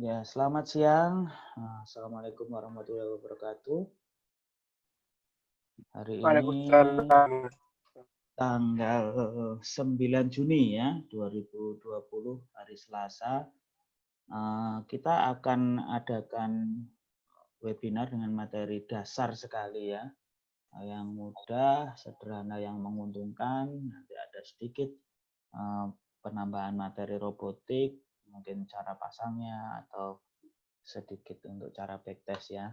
Ya, selamat siang. Assalamualaikum warahmatullahi wabarakatuh. Hari ini Waalaikumsalam. tanggal 9 Juni ya, 2020, hari Selasa. Kita akan adakan webinar dengan materi dasar sekali ya, yang mudah, sederhana, yang menguntungkan. Nanti ada sedikit penambahan materi robotik, mungkin cara pasangnya atau sedikit untuk cara backtest ya.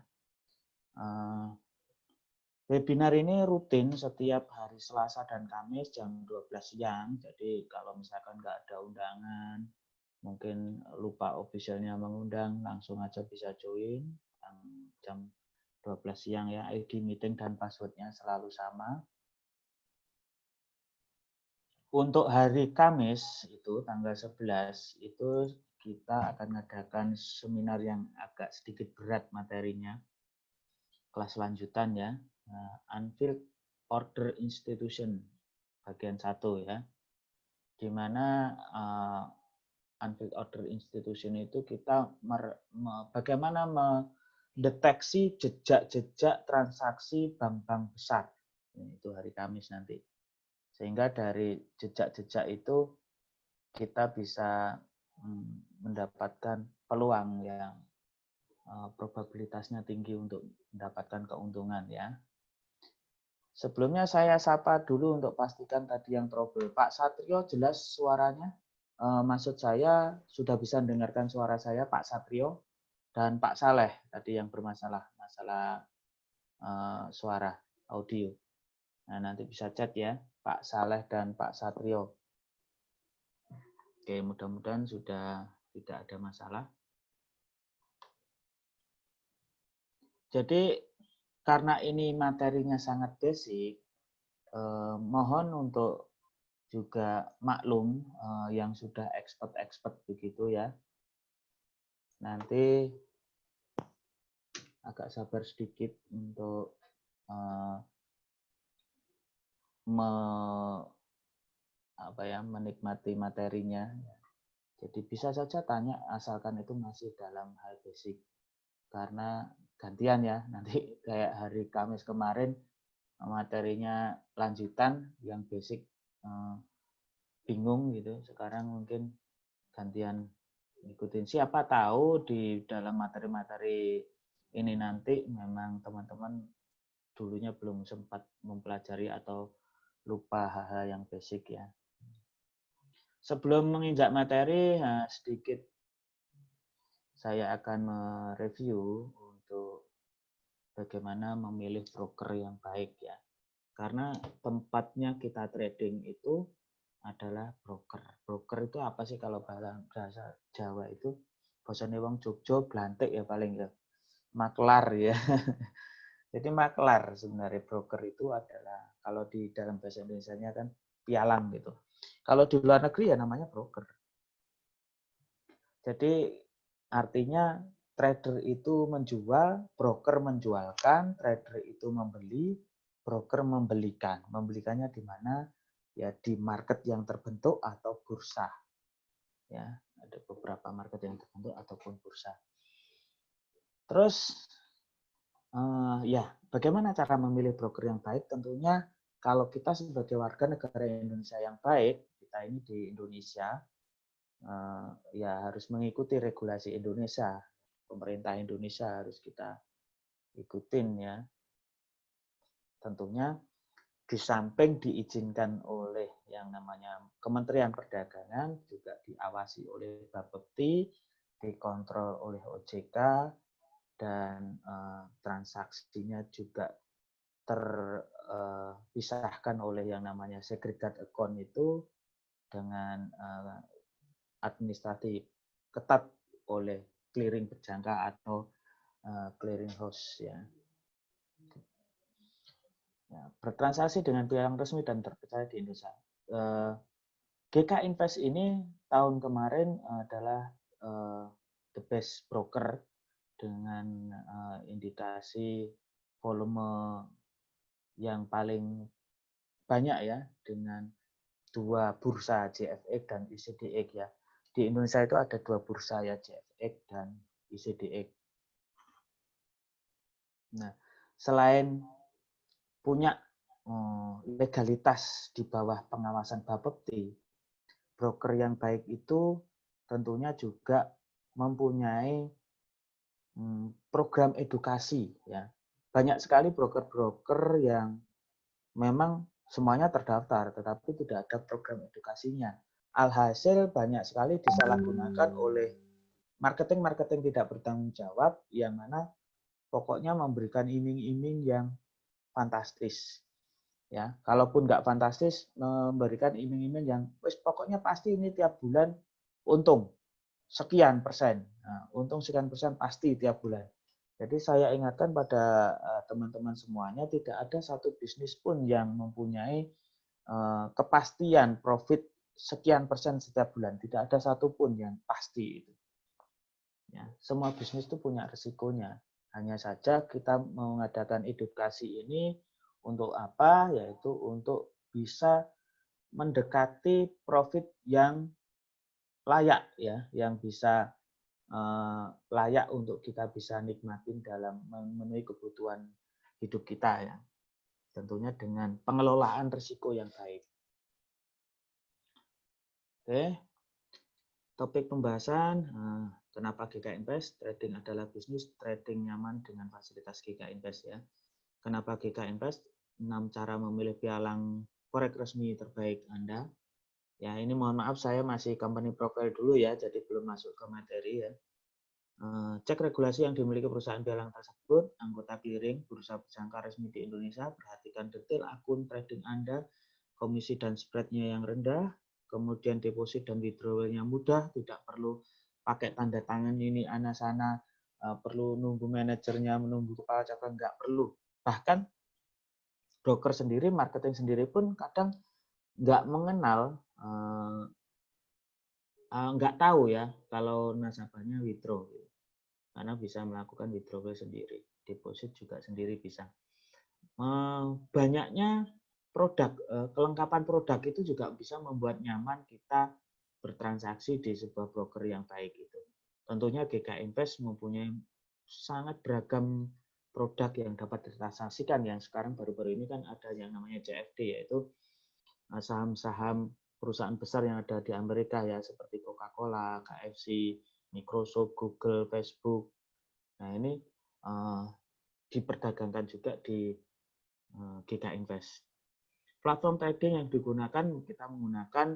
Webinar ini rutin setiap hari Selasa dan Kamis jam 12 siang. Jadi kalau misalkan nggak ada undangan, mungkin lupa officialnya mengundang, langsung aja bisa join jam 12 siang ya. ID meeting dan passwordnya selalu sama. Untuk hari Kamis itu tanggal 11 itu kita akan mengadakan seminar yang agak sedikit berat materinya. Kelas lanjutan ya. Unfilled Order Institution bagian 1 ya. Di mana Unfilled Order Institution itu kita bagaimana mendeteksi jejak-jejak transaksi bank-bank besar. Itu hari Kamis nanti. Sehingga dari jejak-jejak itu kita bisa mendapatkan peluang yang probabilitasnya tinggi untuk mendapatkan keuntungan ya. Sebelumnya saya sapa dulu untuk pastikan tadi yang trouble. Pak Satrio jelas suaranya? Maksud saya sudah bisa mendengarkan suara saya Pak Satrio dan Pak Saleh tadi yang bermasalah masalah suara audio. Nah, nanti bisa chat ya Pak Saleh dan Pak Satrio. Oke, mudah-mudahan sudah tidak ada masalah. Jadi karena ini materinya sangat basic, mohon untuk juga maklum yang sudah expert begitu ya. Nanti agak sabar sedikit untuk menikmati materinya. Jadi bisa saja tanya asalkan itu masih dalam hal basic. Karena gantian ya, nanti kayak hari Kamis kemarin materinya lanjutan yang basic bingung gitu. Sekarang mungkin gantian ikutin. Siapa tahu di dalam materi-materi ini nanti memang teman-teman dulunya belum sempat mempelajari atau lupa hal-hal yang basic ya. Sebelum menginjak materi, sedikit saya akan mereview untuk bagaimana memilih broker yang baik ya. Karena tempatnya kita trading itu adalah broker. Broker itu apa sih kalau bahasa Jawa itu? Bosone wong Jogja blantik ya paling ya. Maklar ya. Jadi maklar sebenarnya broker itu adalah kalau di dalam bahasa Indonesianya kan pialang gitu. Kalau di luar negeri ya namanya broker. Jadi artinya trader itu menjual, broker menjualkan, trader itu membeli, broker membelikan. Membelikannya di mana? Ya di market yang terbentuk atau bursa. Ya, ada beberapa market yang terbentuk ataupun bursa. Terus ya, bagaimana cara memilih broker yang baik? Tentunya kalau kita sebagai warga negara Indonesia yang baik, kita ini di Indonesia, ya harus mengikuti regulasi Indonesia. Pemerintah Indonesia harus kita ikutin ya. Tentunya di samping diizinkan oleh yang namanya Kementerian Perdagangan, juga diawasi oleh Bapepti, dikontrol oleh OJK, dan transaksinya juga terpisahkan oleh yang namanya segregated account itu dengan administratif ketat oleh clearing berjangka atau clearing house ya. Ya, bertransaksi dengan pialang resmi dan terpercaya di Indonesia. GK Invest ini tahun kemarin adalah the best broker dengan indikasi volume yang paling banyak ya, dengan 2 bursa JFX dan ICDX ya. Di Indonesia itu ada 2 bursa ya, JFX dan ICDX. Nah, selain punya legalitas di bawah pengawasan Bapepti, broker yang baik itu tentunya juga mempunyai program edukasi, ya. Banyak sekali broker-broker yang memang semuanya terdaftar, tetapi tidak ada program edukasinya. Alhasil banyak sekali disalahgunakan oleh marketing-marketing tidak bertanggung jawab, yang mana pokoknya memberikan iming-iming yang fantastis. Ya, kalaupun nggak fantastis, memberikan iming-iming yang pokoknya pasti ini tiap bulan untung sekian persen. Nah, untung sekian persen pasti tiap bulan. Jadi saya ingatkan pada teman-teman semuanya, tidak ada satu bisnis pun yang mempunyai kepastian profit sekian persen setiap bulan. Tidak ada satupun yang pasti itu. Ya, semua bisnis itu punya risikonya. Hanya saja kita mengadakan edukasi ini untuk apa? Yaitu untuk bisa mendekati profit yang layak, ya, yang bisa layak untuk kita bisa nikmatin dalam memenuhi kebutuhan hidup kita, ya. Tentunya dengan pengelolaan risiko yang baik. Oke, topik pembahasan, kenapa GK Invest? Trading adalah bisnis, trading nyaman dengan fasilitas GK Invest, ya. Kenapa GK Invest? 6 cara memilih pialang forex resmi terbaik Anda. Ya, ini mohon maaf saya masih company profile dulu, ya, jadi belum masuk ke materi, ya. Cek regulasi yang dimiliki perusahaan pialang tersebut, anggota clearing, bursa berjangka resmi di Indonesia, perhatikan detail akun trading Anda, komisi dan spread-nya yang rendah, kemudian deposit dan withdrawal-nya mudah, tidak perlu pakai tanda tangan ini ana sana, perlu nunggu manajernya, menunggu kepala cabang, nggak perlu. Bahkan broker sendiri, marketing sendiri pun kadang nggak mengenal, nggak tahu, ya, kalau nasabahnya withdraw, karena bisa melakukan withdrawal sendiri, deposit juga sendiri bisa. Banyaknya produk, kelengkapan produk itu juga bisa membuat nyaman kita bertransaksi di sebuah broker yang baik itu. Tentunya GK Invest mempunyai sangat beragam produk yang dapat ditransaksikan, yang sekarang baru-baru ini kan ada yang namanya CFD, yaitu saham-saham perusahaan besar yang ada di Amerika, ya, seperti Coca-Cola, KFC, Microsoft, Google, Facebook. Nah, ini diperdagangkan juga di GK Invest. Platform trading yang digunakan, kita menggunakan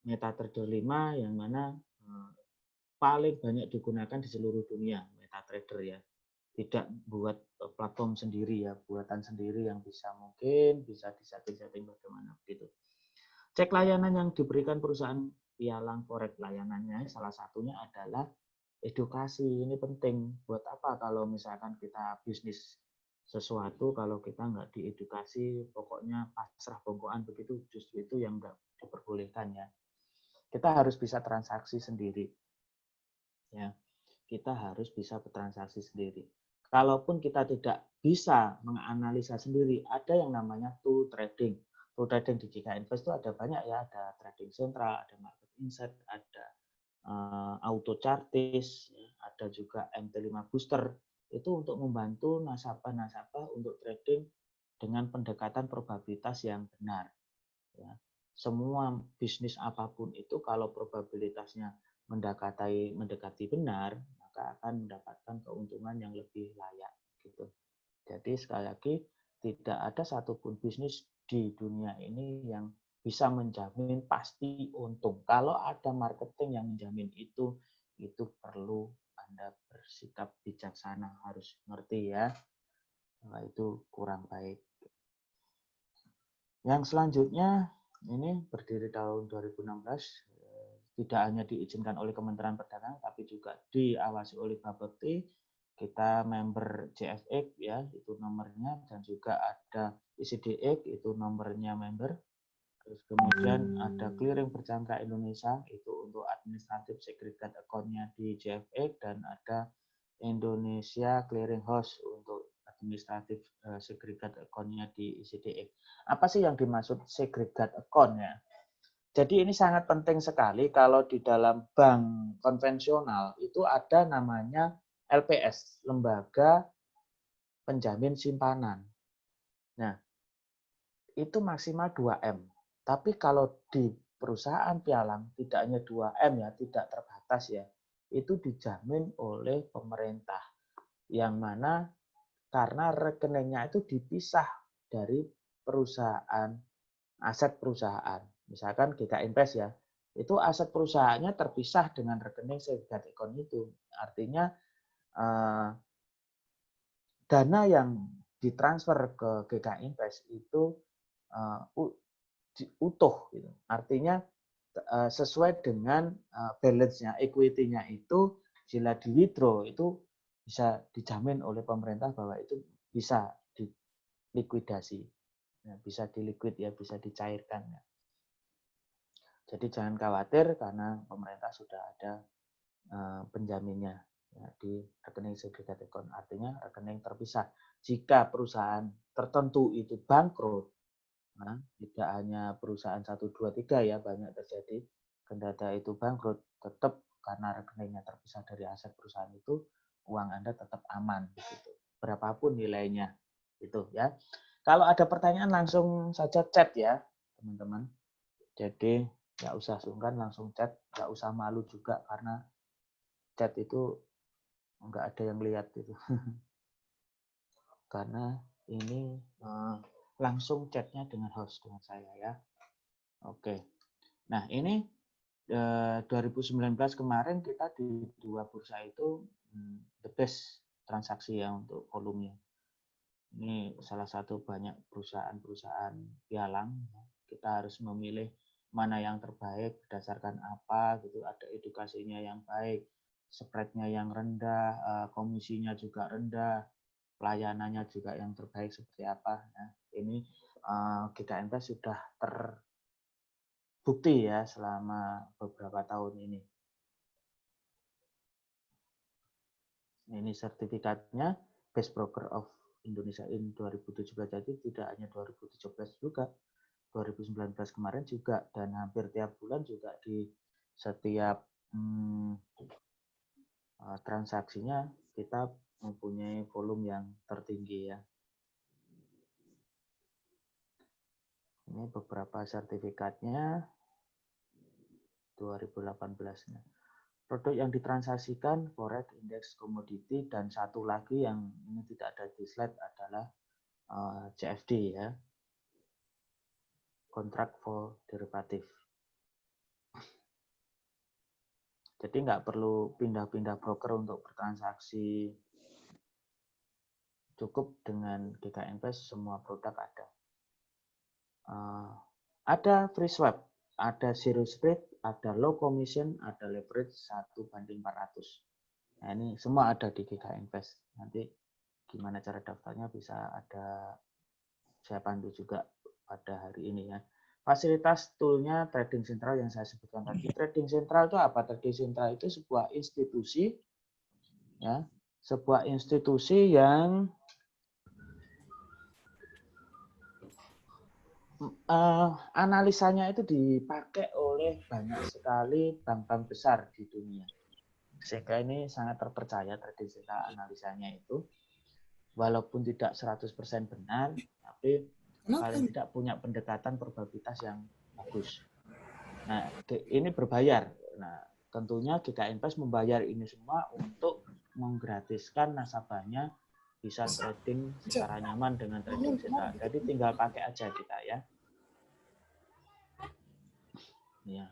MetaTrader 5 yang mana paling banyak digunakan di seluruh dunia, MetaTrader, ya. Tidak buat platform sendiri, ya, buatan sendiri yang mungkin bisa disetting-setting bagaimana begitu. Cek layanan yang diberikan perusahaan pialang forex. Layanannya salah satunya adalah edukasi. Ini penting. Buat apa kalau misalkan kita bisnis sesuatu, kalau kita nggak diedukasi, pokoknya pasrah bongkoan begitu, justru itu yang nggak diperbolehkan, ya. Kita harus bisa transaksi sendiri, ya. Kita harus bisa bertransaksi sendiri. Kalaupun kita tidak bisa menganalisa sendiri, ada yang namanya tool trading. Tool trading di GK Invest itu ada banyak, ya. Ada trading central, ada market insight, ada auto chartis, ada juga MT5 booster. Itu untuk membantu nasabah-nasabah untuk trading dengan pendekatan probabilitas yang benar, ya. Semua bisnis apapun itu kalau probabilitasnya mendekati benar, maka akan mendapatkan keuntungan yang lebih layak, gitu. Jadi sekali lagi, tidak ada satupun bisnis di dunia ini yang bisa menjamin pasti untung. Kalau ada marketing yang menjamin itu perlu Anda bersikap bijaksana, harus ngerti, ya. Nah, itu kurang baik. Yang selanjutnya, ini berdiri tahun 2016, tidak hanya diizinkan oleh Kementerian Perdagangan, tapi juga diawasi oleh Bapepti. Kita member JFX, ya, itu nomornya, dan juga ada ICDX, itu nomornya member. Terus kemudian ada clearing berjangka Indonesia, itu untuk administratif segregat account-nya di JFX, dan ada Indonesia Clearing House untuk administratif segregat account-nya di ICDX. Apa sih yang dimaksud segregat account, ya? Jadi ini sangat penting sekali kalau di dalam bank konvensional itu ada namanya LPS, Lembaga Penjamin Simpanan. Nah, itu maksimal 2M. Tapi kalau di perusahaan pialang tidak hanya 2M ya, tidak terbatas ya. Itu dijamin oleh pemerintah. Yang mana karena rekeningnya itu dipisah dari perusahaan, aset perusahaan. Misalkan GK Invest ya, itu aset perusahaannya terpisah dengan rekening segregated account itu. Artinya dana yang ditransfer ke GK Invest itu utuh. Gitu. Artinya sesuai dengan balance-nya, equity-nya itu bila di withdraw itu bisa dijamin oleh pemerintah bahwa itu bisa dilikuidasi. Ya, bisa diliquid ya, bisa dicairkan ya. Jadi jangan khawatir karena pemerintah sudah ada penjaminnya ya, di rekening segregated account. Artinya rekening terpisah. Jika perusahaan tertentu itu bangkrut, nah, tidak hanya perusahaan 1, 2, 3 ya, banyak terjadi. Kendati itu bangkrut, tetap karena rekeningnya terpisah dari aset perusahaan itu, uang Anda tetap aman. Gitu. Berapapun nilainya. Itu ya. Kalau ada pertanyaan langsung saja chat ya, teman-teman. Jadi nggak usah sungkan, langsung chat. Nggak usah malu juga karena chat itu nggak ada yang lihat itu. Karena ini langsung chatnya dengan host, dengan saya ya. Oke. Nah ini 2019 kemarin kita di 2 bursa itu the best transaksi ya untuk volumenya. Ini salah satu banyak perusahaan-perusahaan pialang. Kita harus memilih mana yang terbaik berdasarkan apa gitu. Ada edukasinya yang baik, spreadnya yang rendah, komisinya juga rendah, pelayanannya juga yang terbaik seperti apa. Nah, ini GK Invest sudah terbukti ya selama beberapa tahun ini. Ini sertifikatnya Best Broker of Indonesia in 2017, jadi tidak hanya 2017 juga, 2019 kemarin juga, dan hampir tiap bulan juga di setiap transaksinya kita mempunyai volume yang tertinggi ya. Ini beberapa sertifikatnya 2018-nya. Produk yang ditransaksikan forex, index, komoditi, dan satu lagi yang ini tidak ada di slide adalah CFD ya, contract for derivative. Jadi nggak perlu pindah-pindah broker untuk bertransaksi, cukup dengan GK Invest semua produk ada. Ada free swap, ada zero spread, ada low commission, ada leverage 1/400. Nah ini semua ada di GK Invest. Nanti gimana cara daftarnya bisa ada saya pandu juga pada hari ini ya. Fasilitas toolnya Trading Central yang saya sebutkan tadi. Trading Central itu apa? Trading Central itu sebuah institusi ya, sebuah institusi yang analisanya itu dipakai oleh banyak sekali bank-bank besar di dunia. Sehingga ini sangat terpercaya Trading Central analisanya itu. Walaupun tidak 100% benar, tapi paling tidak punya pendekatan probabilitas yang bagus. Nah, ini berbayar. Nah, tentunya GK Invest membayar ini semua untuk menggratiskan nasabahnya bisa trading secara nyaman dengan Trading Central. Jadi tinggal pakai aja kita ya. Ya.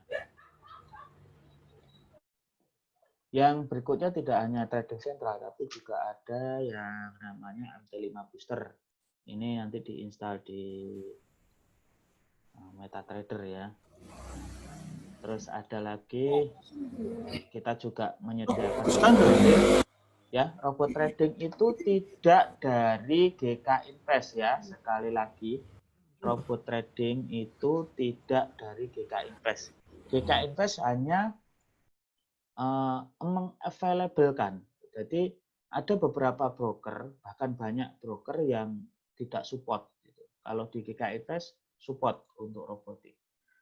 Yang berikutnya tidak hanya Trading Central, tapi juga ada yang namanya MT5 Booster. Ini nanti diinstal di MetaTrader ya. Terus ada lagi kita juga menyediakan ya, robot trading itu tidak dari GK Invest ya. Sekali lagi, robot trading itu tidak dari GK Invest. GK Invest hanya meng-available-kan. Jadi ada beberapa broker, bahkan banyak broker yang tidak support. Gitu. Kalau di GK Invest support untuk robotik.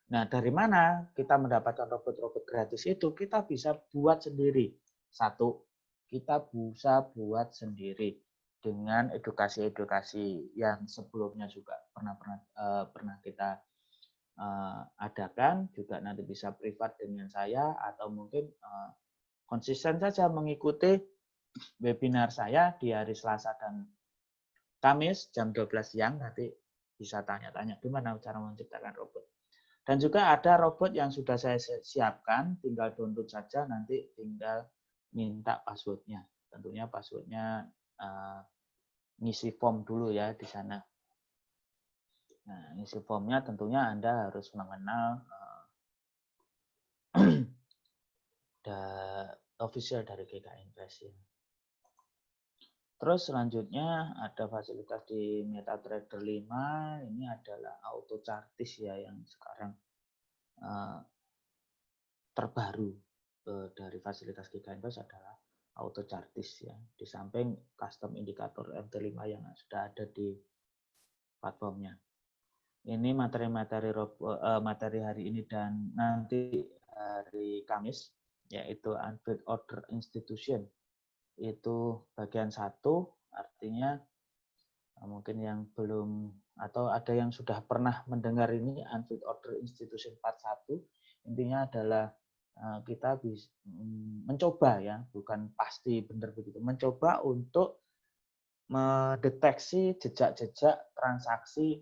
Nah, dari mana kita mendapatkan robot-robot gratis itu? Kita bisa buat sendiri. Satu, kita bisa buat sendiri dengan edukasi-edukasi yang sebelumnya juga pernah kita adakan, juga nanti bisa privat dengan saya, atau mungkin konsisten saja mengikuti webinar saya di hari Selasa dan Kamis jam 12 siang. Nanti bisa tanya-tanya gimana cara menciptakan robot. Dan juga ada robot yang sudah saya siapkan, tinggal download saja, nanti tinggal minta passwordnya. Tentunya passwordnya ngisi form dulu ya di sana. Nah, ngisi formnya tentunya Anda harus mengenal official dari GKI Invest. Terus selanjutnya ada fasilitas di MetaTrader 5, ini adalah auto chartis ya yang sekarang terbaru dari fasilitas GKI Invest adalah auto chartis ya. Di samping custom indikator MT5 yang sudah ada di platformnya. Ini materi hari ini dan nanti hari Kamis, yaitu Unpaid Order Institution. Itu bagian 1, artinya mungkin yang belum atau ada yang sudah pernah mendengar ini Unpaid Order Institution Part 1, intinya adalah kita bisa mencoba ya, bukan pasti benar begitu, mencoba untuk mendeteksi jejak-jejak transaksi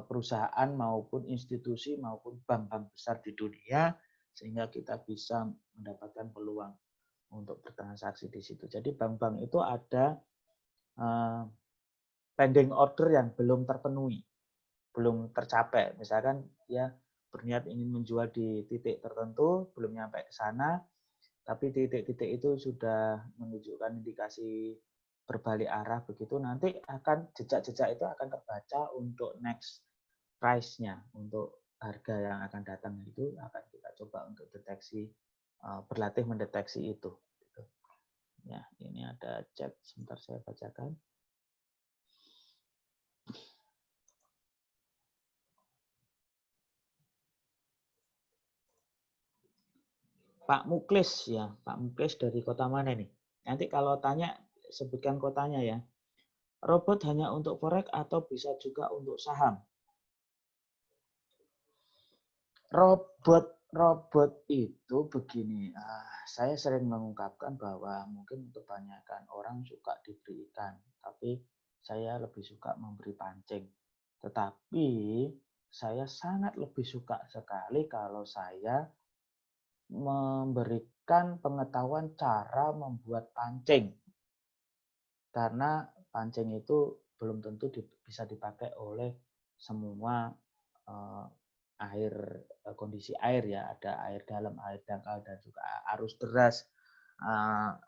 perusahaan maupun institusi maupun bank-bank besar di dunia, sehingga kita bisa mendapatkan peluang untuk bertransaksi di situ. Jadi bank-bank itu ada pending order yang belum terpenuhi, belum tercapai. Misalkan dia berniat ingin menjual di titik tertentu, belum nyampe ke sana, tapi titik-titik itu sudah menunjukkan indikasi berbalik arah begitu, nanti akan jejak-jejak itu akan terbaca untuk next price-nya, untuk harga yang akan datang itu akan kita coba untuk deteksi, berlatih mendeteksi itu. Ya, ini ada chat, sebentar saya bacakan. Pak Muklis ya, Pak Muklis dari kota mana nih? Nanti kalau tanya sebutkan kotanya ya. Robot hanya untuk forex atau bisa juga untuk saham? Robot itu begini, saya sering mengungkapkan bahwa mungkin kebanyakan orang suka diberi ikan, tapi saya lebih suka memberi pancing. Tetapi saya sangat lebih suka sekali kalau saya memberikan pengetahuan cara membuat pancing. Karena pancing itu belum tentu bisa dipakai oleh semua kondisi air ya, ada air dalam, air dangkal, dan juga arus deras.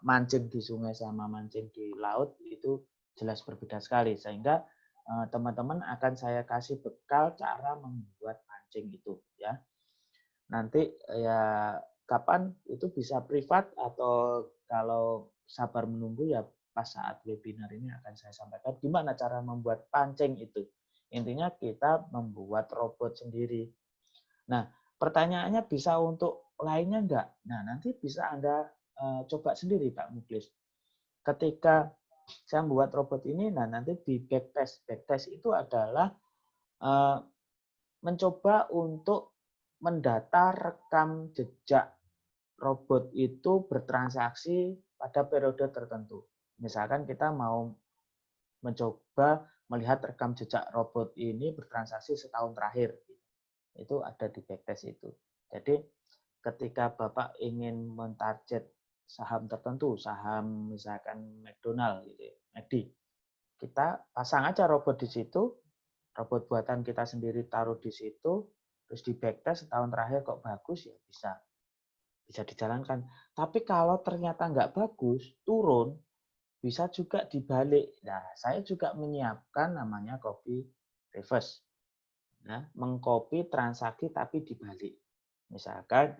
Mancing di sungai sama mancing di laut itu jelas berbeda sekali, sehingga teman-teman akan saya kasih bekal cara membuat pancing itu ya. Nanti ya kapan itu bisa privat, atau kalau sabar menunggu ya pas saat webinar ini akan saya sampaikan gimana cara membuat pancing itu. Intinya kita membuat robot sendiri. Nah, pertanyaannya bisa untuk lainnya enggak? Nah, nanti bisa Anda coba sendiri Pak Muklis. Ketika saya membuat robot ini, nah nanti di backtest. Backtest itu adalah mencoba untuk mendata rekam jejak robot itu bertransaksi pada periode tertentu. Misalkan kita mau mencoba melihat rekam jejak robot ini bertransaksi setahun terakhir. Itu ada di backtest itu. Jadi ketika Bapak ingin mentarget saham tertentu, saham misalkan McDonald gitu ya, McD, kita pasang aja robot di situ, robot buatan kita sendiri taruh di situ, terus di backtest setahun terakhir kok bagus, ya bisa dijalankan. Tapi kalau ternyata nggak bagus, turun, bisa juga dibalik. Nah, saya juga menyiapkan namanya copy reverse. Nah, mengcopy transaksi tapi dibalik. Misalkan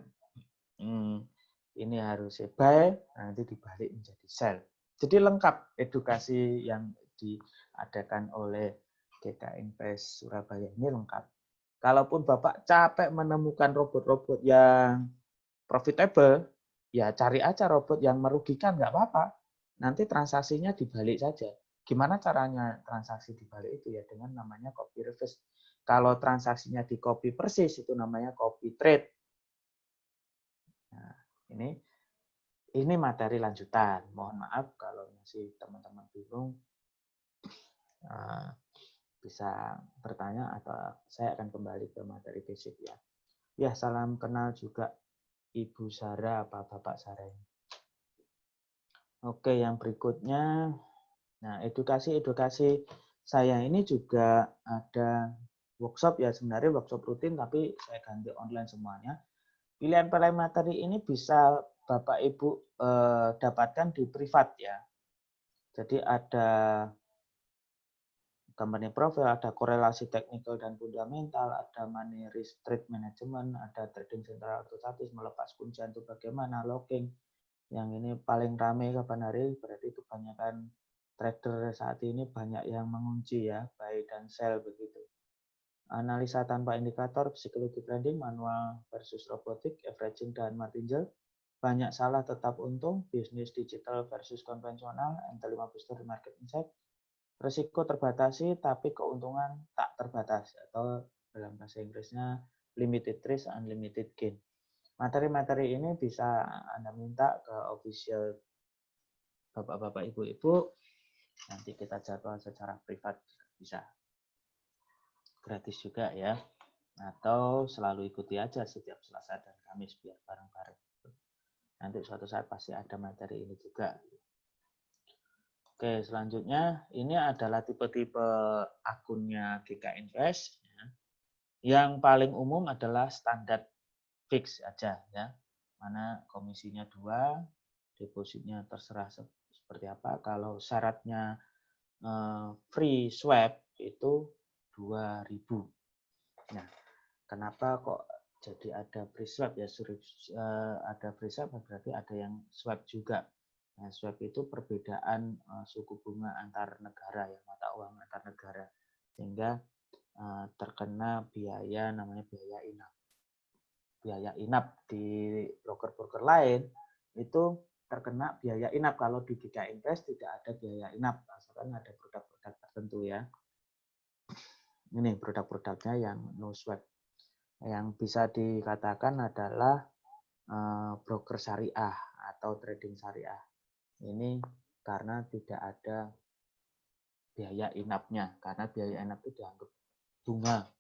ini harus buy, nanti dibalik menjadi sell. Jadi lengkap edukasi yang diadakan oleh GKI Invest Surabaya ini lengkap. Kalaupun Bapak capek menemukan robot-robot yang profitable, ya cari aja robot yang merugikan, nggak apa-apa. Nanti transaksinya dibalik saja. Gimana caranya transaksi dibalik itu ya dengan namanya copy reverse. Kalau transaksinya di copy persis itu namanya copy trade. Nah, ini materi lanjutan. Mohon maaf kalau masih teman-teman bingung, bisa bertanya atau saya akan kembali ke materi basic ya. Ya, salam kenal juga Ibu Sarah apa Bapak Sarah ini. Oke, yang berikutnya, nah edukasi saya ini juga ada workshop ya, sebenarnya workshop rutin tapi saya ganti online semuanya. Pilihan-pilihan materi ini bisa Bapak Ibu dapatkan di privat ya. Jadi ada company profile, ada korelasi teknikal dan fundamental, ada money risk trade management, ada trading central automatis, melepas kuncian itu bagaimana, logging. Yang ini paling ramai kapan hari, berarti kebanyakan trader saat ini banyak yang mengunci ya, buy dan sell begitu. Analisa tanpa indikator, psikologi trading, manual versus robotik, averaging dan martingale. Banyak salah tetap untung, bisnis digital versus konvensional, MT5 booster market insight. Risiko terbatasi tapi keuntungan tak terbatas, atau dalam bahasa Inggrisnya limited risk, unlimited gain. Materi-materi ini bisa Anda minta ke official Bapak-bapak, Ibu-ibu. Nanti kita jadwal secara privat bisa. Gratis juga ya. Atau selalu ikuti aja setiap Selasa dan Kamis biar bareng-bareng. Nanti suatu saat pasti ada materi ini juga. Oke, selanjutnya ini adalah tipe-tipe akunnya GK Invest. Yang paling umum adalah standar fix aja ya. Mana komisinya 2, depositnya terserah seperti apa. Kalau syaratnya free swap itu 2.000. Nah, kenapa kok jadi ada free swap ya? Ada free swap berarti ada yang swap juga. Nah, swap itu perbedaan suku bunga antar negara ya, mata uang antar negara, sehingga terkena biaya namanya biaya inap. Biaya inap di broker-broker lain itu terkena biaya inap. Kalau di GK Invest tidak ada biaya inap, asalkan ada produk-produk tertentu ya. Ini produk-produknya yang no swap. Yang bisa dikatakan adalah broker syariah atau trading syariah. Ini karena tidak ada biaya inapnya, karena biaya inap itu dianggap bunga.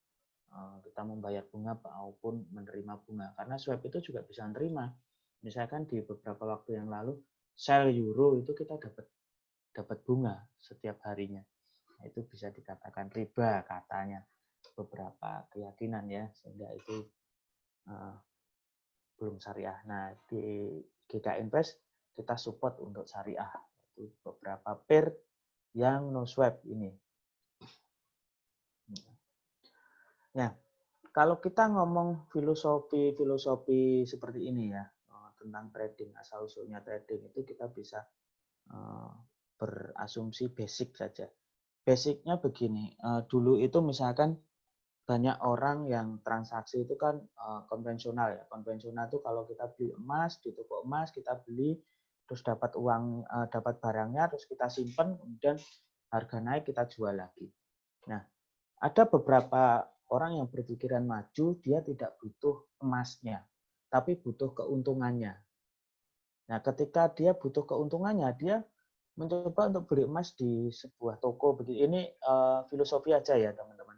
Kita membayar bunga maupun menerima bunga. Karena swap itu juga bisa menerima. Misalkan di beberapa waktu yang lalu, sell euro itu kita dapat bunga setiap harinya. Nah, itu bisa dikatakan riba katanya beberapa keyakinan ya, sehingga itu belum syariah. Nah, di GK Invest kita support untuk syariah. Itu beberapa pair yang no swap ini. Nah, kalau kita ngomong filosofi seperti ini ya, tentang trading, asal-usulnya trading itu kita bisa berasumsi basic saja. Basicnya begini, dulu itu misalkan banyak orang yang transaksi itu kan konvensional ya. Konvensional itu kalau kita beli emas di toko emas, kita beli terus dapat uang, dapat barangnya, terus kita simpan, kemudian harga naik kita jual lagi. Nah, ada beberapa orang yang berpikiran maju, dia tidak butuh emasnya, tapi butuh keuntungannya. Nah, ketika dia butuh keuntungannya, dia mencoba untuk beli emas di sebuah toko. Ini filosofi aja ya, teman-teman.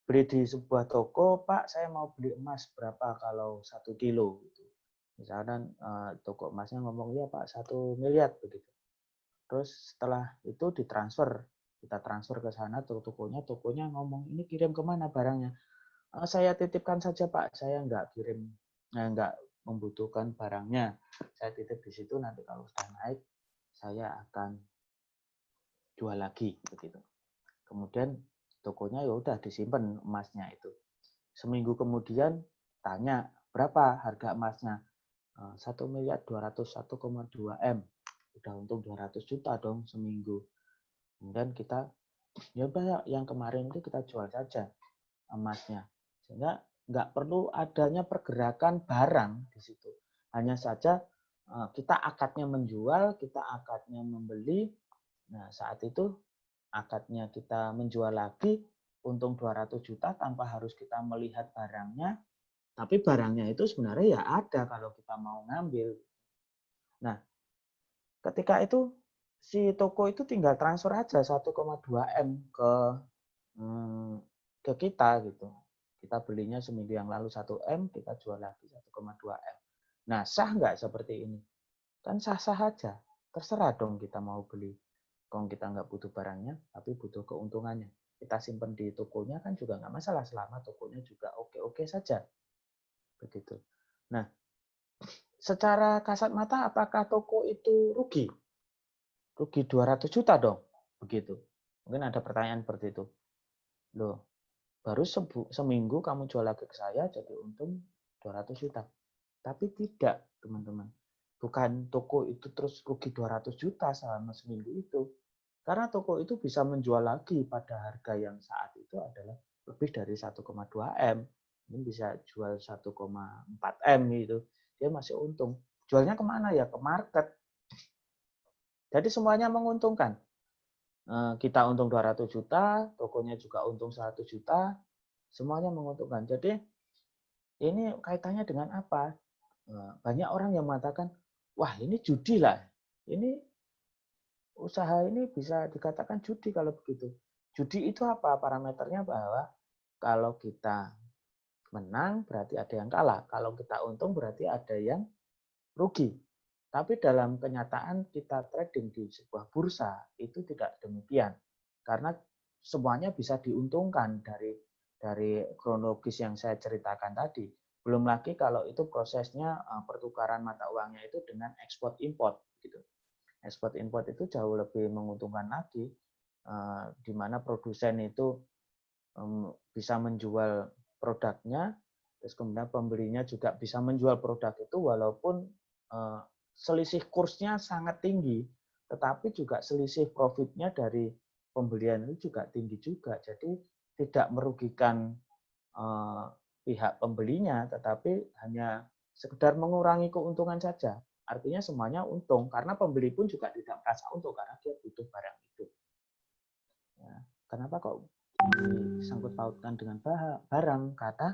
Beli di sebuah toko, Pak, saya mau beli emas berapa kalau 1 kilo? Gitu. Misalkan toko emasnya ngomong, ya Pak, 1 miliar begitu. Terus setelah itu ditransfer, kita transfer ke sana, tokonya ngomong, ini kirim kemana barangnya? Saya titipkan saja Pak, saya nggak kirim, nggak membutuhkan barangnya. Saya titip di situ, nanti kalau sudah naik, saya akan jual lagi begitu. Kemudian tokonya ya udah disimpan emasnya itu. Seminggu kemudian tanya berapa harga emasnya? 1.201,2 M. Udah untung 200 juta dong seminggu. Kemudian kita ya udah yang kemarin itu kita jual saja emasnya. Sehingga nggak perlu adanya pergerakan barang di situ. Hanya saja kita akadnya menjual, kita akadnya membeli. Nah, saat itu akadnya kita menjual lagi, untung 200 juta tanpa harus kita melihat barangnya, tapi barangnya itu sebenarnya ya ada kalau kita mau ngambil. Nah, ketika itu si toko itu tinggal transfer aja 1,2 M ke kita gitu. Kita belinya seminggu yang lalu 1 M, kita jual lagi 1,2 M. Nah, sah nggak seperti ini? Kan sah-sah aja. Terserah dong kita mau beli. Kalau kita nggak butuh barangnya, tapi butuh keuntungannya. Kita simpan di tokonya kan juga nggak masalah selama tokonya juga oke-oke saja. Begitu. Nah, secara kasat mata apakah toko itu rugi? Rugi 200 juta dong. Begitu. Mungkin ada pertanyaan seperti itu. Loh, baru seminggu kamu jual lagi ke saya jadi untung 200 juta. Tapi tidak, teman-teman. Bukan toko itu terus rugi 200 juta selama seminggu itu. Karena toko itu bisa menjual lagi pada harga yang saat itu adalah lebih dari 1,2 M. Ini bisa jual 1,4 M gitu. Dia masih untung. Jualnya kemana ya? Ke market. Jadi semuanya menguntungkan. Kita untung 200 juta, tokonya juga untung 100 juta, semuanya menguntungkan. Jadi ini kaitannya dengan apa? Banyak orang yang mengatakan, wah ini judi lah. Ini usaha ini bisa dikatakan judi kalau begitu. Judi itu apa? Parameternya bahwa kalau kita menang berarti ada yang kalah. Kalau kita untung berarti ada yang rugi. Tapi dalam kenyataan kita trading di sebuah bursa itu tidak demikian. Karena semuanya bisa diuntungkan dari kronologis yang saya ceritakan tadi. Belum lagi kalau itu prosesnya pertukaran mata uangnya itu dengan ekspor import gitu. Ekspor import itu jauh lebih menguntungkan lagi, di mana produsen itu bisa menjual produknya, terus kemudian pembelinya juga bisa menjual produk itu walaupun selisih kursnya sangat tinggi, tetapi juga selisih profitnya dari pembelian itu juga tinggi juga. Jadi tidak merugikan pihak pembelinya, tetapi hanya sekedar mengurangi keuntungan saja. Artinya semuanya untung, karena pembeli pun juga tidak merasa untung karena dia butuh barang itu. Ya, kenapa kok disangkut pautkan dengan barang? Karena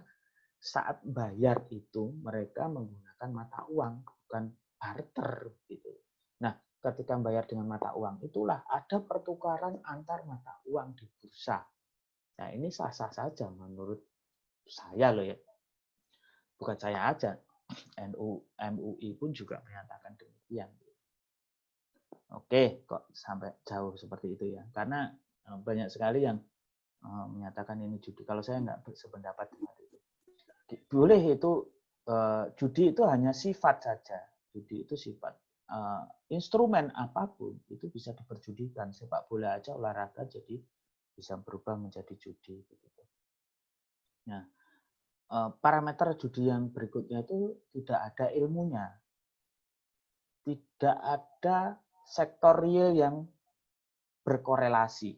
saat bayar itu mereka menggunakan mata uang, bukan barter gitu. Nah, ketika bayar dengan mata uang itulah ada pertukaran antar mata uang di bursa. Nah, ini sah-sah saja menurut saya loh ya. Bukan saya aja, MUI pun juga menyatakan demikian. Oke, kok sampai jauh seperti itu ya. Karena banyak sekali yang menyatakan ini judi. Kalau saya nggak sependapat dengan itu. Boleh itu judi itu hanya sifat saja. Judi itu sifat. Instrumen apapun itu bisa diperjudikan. Sepak bola aja olahraga jadi bisa berubah menjadi judi. Nah, parameter judi yang berikutnya itu tidak ada ilmunya. Tidak ada sektor real yang berkorelasi.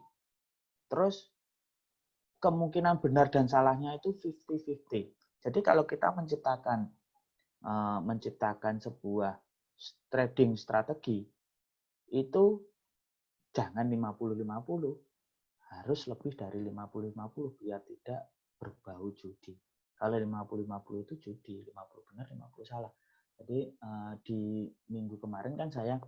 Terus kemungkinan benar dan salahnya itu 50-50. Jadi kalau kita menciptakan sebuah trading strategi, itu jangan 50-50, harus lebih dari 50-50 biar tidak berbau judi. Kalau 50-50 itu judi, 50 benar, 50 salah. Jadi di minggu kemarin kan saya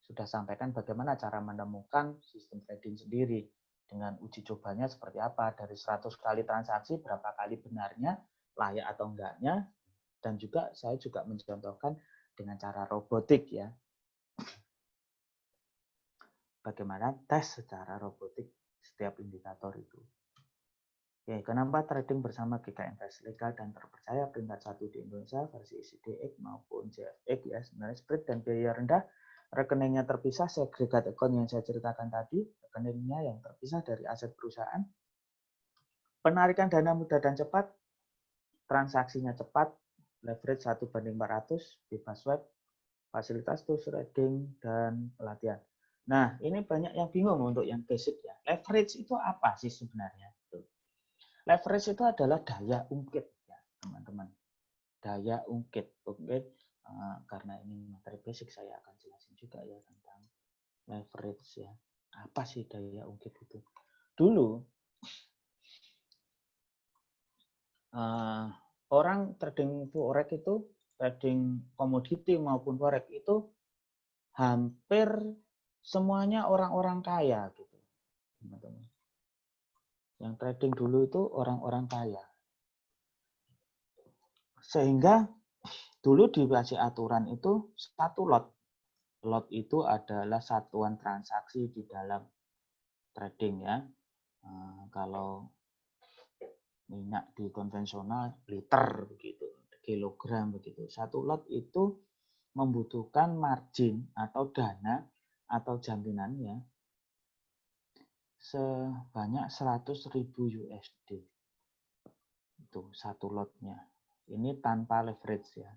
sudah sampaikan bagaimana cara menemukan sistem trading sendiri. Dengan uji cobanya seperti apa, dari 100 kali transaksi, berapa kali benarnya, layak atau enggaknya, dan juga saya juga mencontohkan dengan cara robotik ya. Bagaimana tes secara robotik setiap indikator itu. Oke, kenapa trading bersama GK Invest legal dan terpercaya peringkat 1 di Indonesia versi ICDX maupun JFX ya, sebenarnya spread dan biaya rendah, rekeningnya terpisah, segregat account yang saya ceritakan tadi, rekeningnya yang terpisah dari aset perusahaan, penarikan dana mudah dan cepat, transaksinya cepat, leverage 1/400, bebas web, fasilitas tools trading, dan pelatihan. Nah, ini banyak yang bingung untuk yang basic ya. Leverage itu apa sih sebenarnya? Leverage itu adalah daya ungkit, ya, teman-teman. Daya ungkit. Karena ini materi basic, saya akan jelasin juga ya tentang leverage ya. Apa sih daya ungkit itu? Dulu orang trading forex itu, trading komoditi maupun forex itu hampir semuanya orang-orang kaya gitu, teman-teman. Yang trading dulu itu orang-orang kaya. Sehingga dulu dikasih aturan itu satu lot. Lot itu adalah satuan transaksi di dalam trading ya. Kalau minyak di konvensional liter begitu, kilogram begitu. Satu lot itu membutuhkan margin atau dana atau jaminannya sebanyak 100.000 USD. Itu satu lotnya. Ini tanpa leverage ya.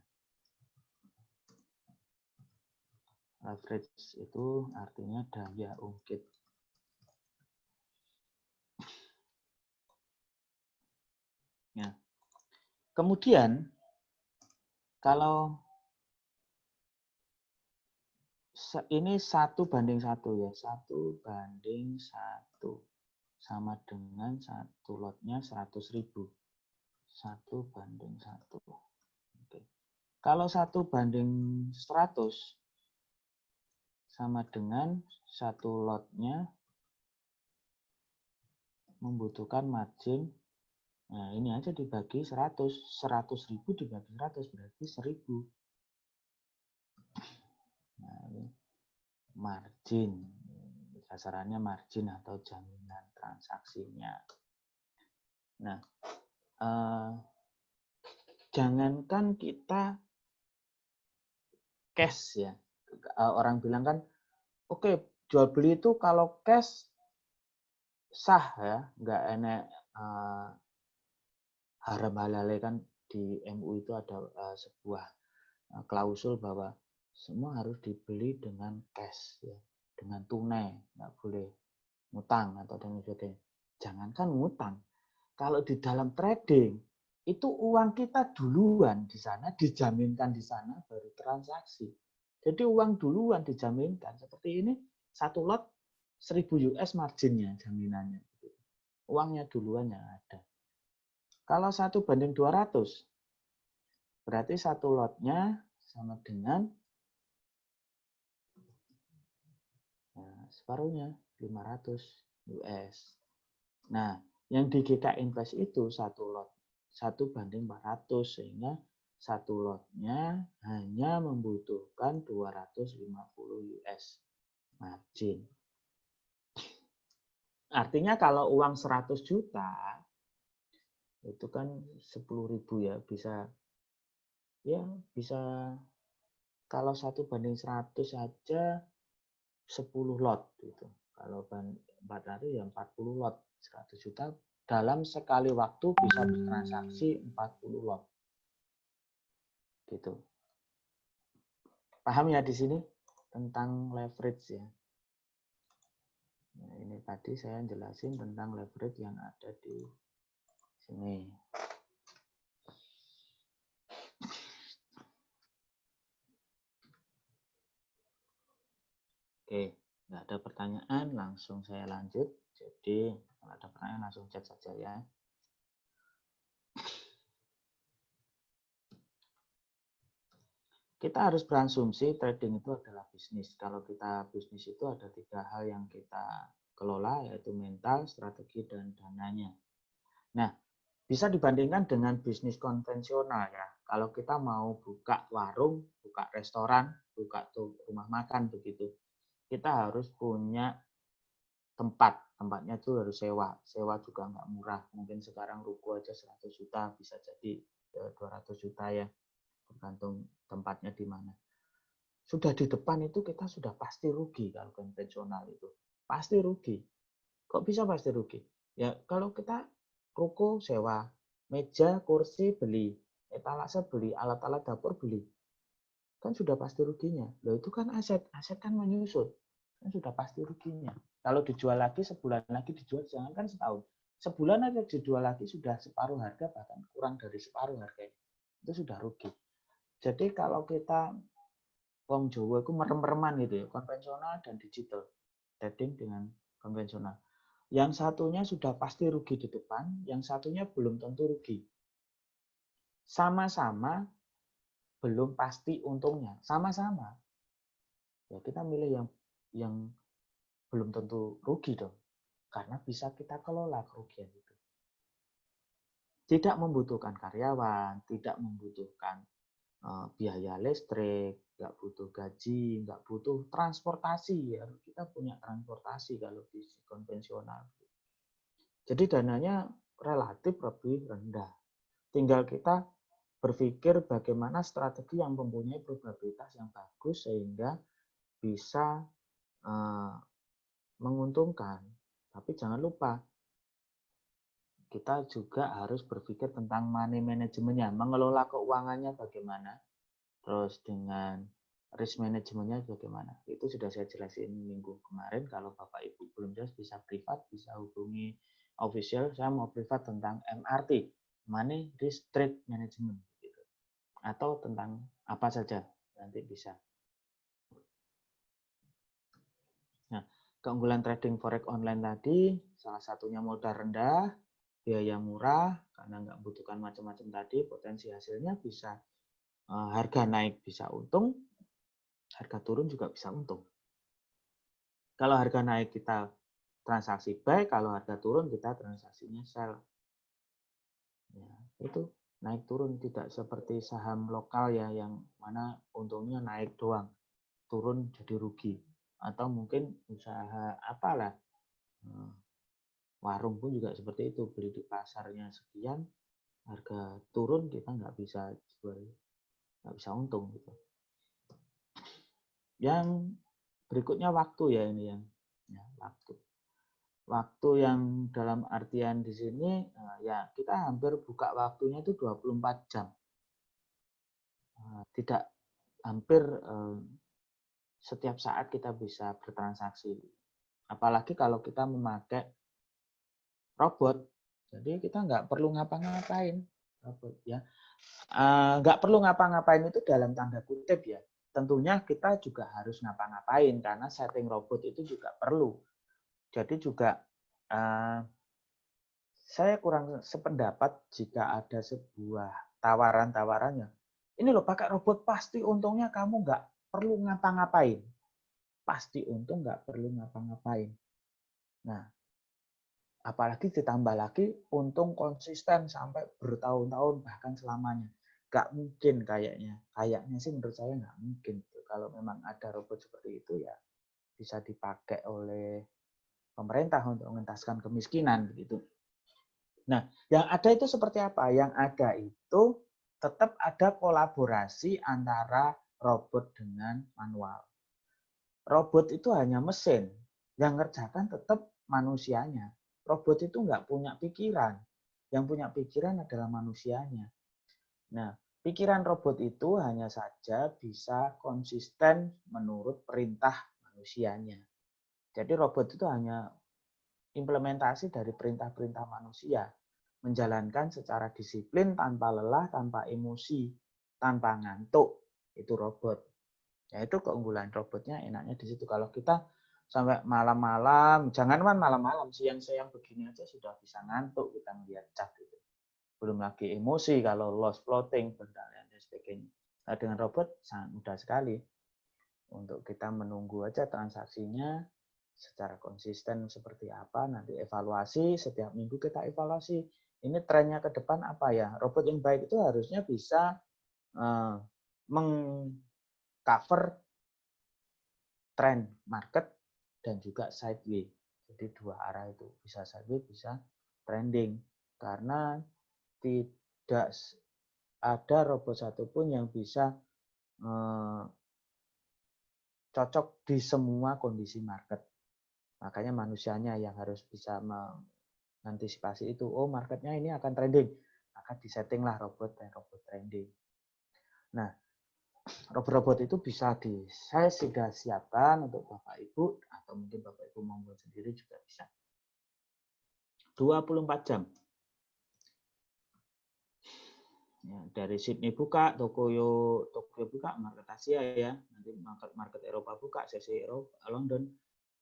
Leverage itu artinya daya ungkit. Ya. Kemudian kalau ini 1:1 ya, 1:1 sama dengan satu lotnya 100.000. 1:1. Oke. Kalau 1:100 sama dengan satu lotnya membutuhkan margin. Nah, ini aja dibagi 100. 100.000 dibagi 100 berarti 1.000. Nah, ini margin. Kasarannya margin atau jaminan transaksinya. Nah, jangankan kita cash ya. Orang bilang kan, oke, jual beli itu kalau cash sah ya, nggak enak haram halal kan. Di MU itu ada sebuah klausul bahwa semua harus dibeli dengan cash ya, dengan tunai, nggak boleh ngutang atau dan sebagainya. Jangankan ngutang, kalau di dalam trading itu uang kita duluan di sana, dijaminkan di sana baru transaksi. Jadi uang duluan dijaminkan. Seperti ini, satu lot 1.000 US marginnya, jaminannya. Uangnya duluan yang ada. Kalau 1:200, berarti satu lotnya sama dengan separuhnya, 500 US. Nah, yang di GK Invest itu satu lot 1:400, sehingga satu lotnya hanya membutuhkan 250 US margin. Artinya kalau uang 100 juta itu kan 10.000 ya, bisa kalau 1:100 saja 10 lot gitu. Kalau 400 ya 40 lot. 100 juta dalam sekali waktu bisa bertransaksi 40 lot. Gitu. Paham ya di sini tentang leverage ya. Nah, ini tadi saya jelasin tentang leverage yang ada di sini. Oke, nggak ada pertanyaan, langsung saya lanjut. Jadi kalau ada pertanyaan langsung chat saja ya. Kita harus berasumsi trading itu adalah bisnis. Kalau kita bisnis itu ada 3 hal yang kita kelola, yaitu mental, strategi, dan dananya. Nah, bisa dibandingkan dengan bisnis konvensional ya. Kalau kita mau buka warung, buka restoran, buka rumah makan begitu, kita harus punya tempat. Tempatnya itu harus sewa. Sewa juga nggak murah. Mungkin sekarang ruko aja 100 juta, bisa jadi 200 juta ya. Tergantung tempatnya di mana. Sudah di depan itu kita sudah pasti rugi kalau konvensional itu. Pasti rugi. Kok bisa pasti rugi? Ya kalau kita ruko sewa, meja, kursi beli, etalase beli, alat-alat dapur beli. Kan sudah pasti ruginya. Loh itu kan aset. Aset kan menyusut. Kan sudah pasti ruginya. Kalau dijual lagi sebulan lagi dijual, jangan kan setahun. sebulan aja dijual lagi sudah separuh harga, bahkan kurang dari separuh harga. Itu sudah rugi. Jadi kalau kita wong Jawa itu merem-mereman gitu ya, konvensional dan digital. Trading dengan konvensional. Yang satunya sudah pasti rugi di depan, yang satunya belum tentu rugi. Sama-sama belum pasti untungnya, sama-sama. Ya kita milih yang belum tentu rugi dong, karena bisa kita kelola kerugian itu. Tidak membutuhkan karyawan, tidak membutuhkan biaya listrik, nggak butuh gaji, nggak butuh transportasi. Ya kita punya transportasi kalau di konvensional. Jadi dananya relatif lebih rendah. Tinggal kita berpikir bagaimana strategi yang mempunyai probabilitas yang bagus sehingga bisa menguntungkan. Tapi jangan lupa, kita juga harus berpikir tentang money manajemennya, mengelola keuangannya bagaimana, terus dengan risk manajemennya bagaimana. Itu sudah saya jelasin minggu kemarin. Kalau Bapak Ibu belum jelas bisa privat, bisa hubungi official. Saya mau privat tentang MRT, Money Risk Trade Management, gitu. Atau tentang apa saja nanti bisa. Nah, keunggulan trading forex online tadi salah satunya modal rendah, biaya murah karena nggak membutuhkan macam-macam tadi, potensi hasilnya bisa harga naik bisa untung, harga turun juga bisa untung. Kalau harga naik kita transaksi buy, kalau harga turun kita transaksinya sell. Ya, itu naik turun tidak seperti saham lokal ya yang mana untungnya naik doang, turun jadi rugi. Atau mungkin usaha apalah, warung pun juga seperti itu, beli di pasarnya sekian, harga turun kita nggak bisa jual, nggak bisa untung gitu. Yang berikutnya waktu ya ini yang ya, waktu yang dalam artian di sini ya kita hampir buka waktunya itu 24 jam. Tidak hampir setiap saat kita bisa bertransaksi. Apalagi kalau kita memakai robot. Jadi kita nggak perlu ngapa-ngapain. Robot ya. Nggak perlu ngapa-ngapain itu dalam tanda kutip ya. Tentunya kita juga harus ngapa-ngapain karena setting robot itu juga perlu. Jadi juga saya kurang sependapat jika ada sebuah tawaran-tawarannya. Ini loh pakai robot pasti untungnya kamu nggak perlu ngapa-ngapain. Pasti untung nggak perlu ngapa-ngapain. Nah, apalagi ditambah lagi untung konsisten sampai bertahun-tahun bahkan selamanya. Nggak mungkin kayaknya. Kayaknya sih menurut saya nggak mungkin. Kalau memang ada robot seperti itu ya bisa dipakai oleh pemerintah untuk mengentaskan kemiskinan begitu. Nah, yang ada itu seperti apa? Yang ada itu tetap ada kolaborasi antara robot dengan manual. Robot itu hanya mesin, yang ngerjakan tetap manusianya. Robot itu nggak punya pikiran, yang punya pikiran adalah manusianya. Nah, pikiran robot itu hanya saja bisa konsisten menurut perintah manusianya. Jadi robot itu hanya implementasi dari perintah-perintah manusia, menjalankan secara disiplin, tanpa lelah, tanpa emosi, tanpa ngantuk. Itu robot. Ya itu keunggulan robotnya, enaknya di situ. Kalau kita sampai malam-malam, jangankan malam-malam, siang-siang begini aja sudah bisa ngantuk kita melihat cat itu. Belum lagi emosi kalau loss floating dan sebagainya. Nah, dengan robot sangat mudah sekali untuk kita menunggu aja transaksinya secara konsisten seperti apa, nanti evaluasi, setiap minggu kita evaluasi. Ini trennya ke depan apa ya? Robot yang baik itu harusnya bisa mengcover tren market dan juga sideways. Jadi dua arah itu, bisa sideways, bisa trending. Karena tidak ada robot satupun yang bisa cocok di semua kondisi market. Makanya manusianya yang harus bisa mengantisipasi itu. Oh, marketnya ini akan trending. Maka disettinglah robot dan robot trending. Nah, robot-robot itu bisa saya sudah siapkan untuk Bapak Ibu, atau mungkin Bapak Ibu membuat sendiri juga bisa. 24 jam. Ya, dari Sydney buka, Tokyo buka, market Asia ya, nanti market Eropa buka, sesi Eropa, London,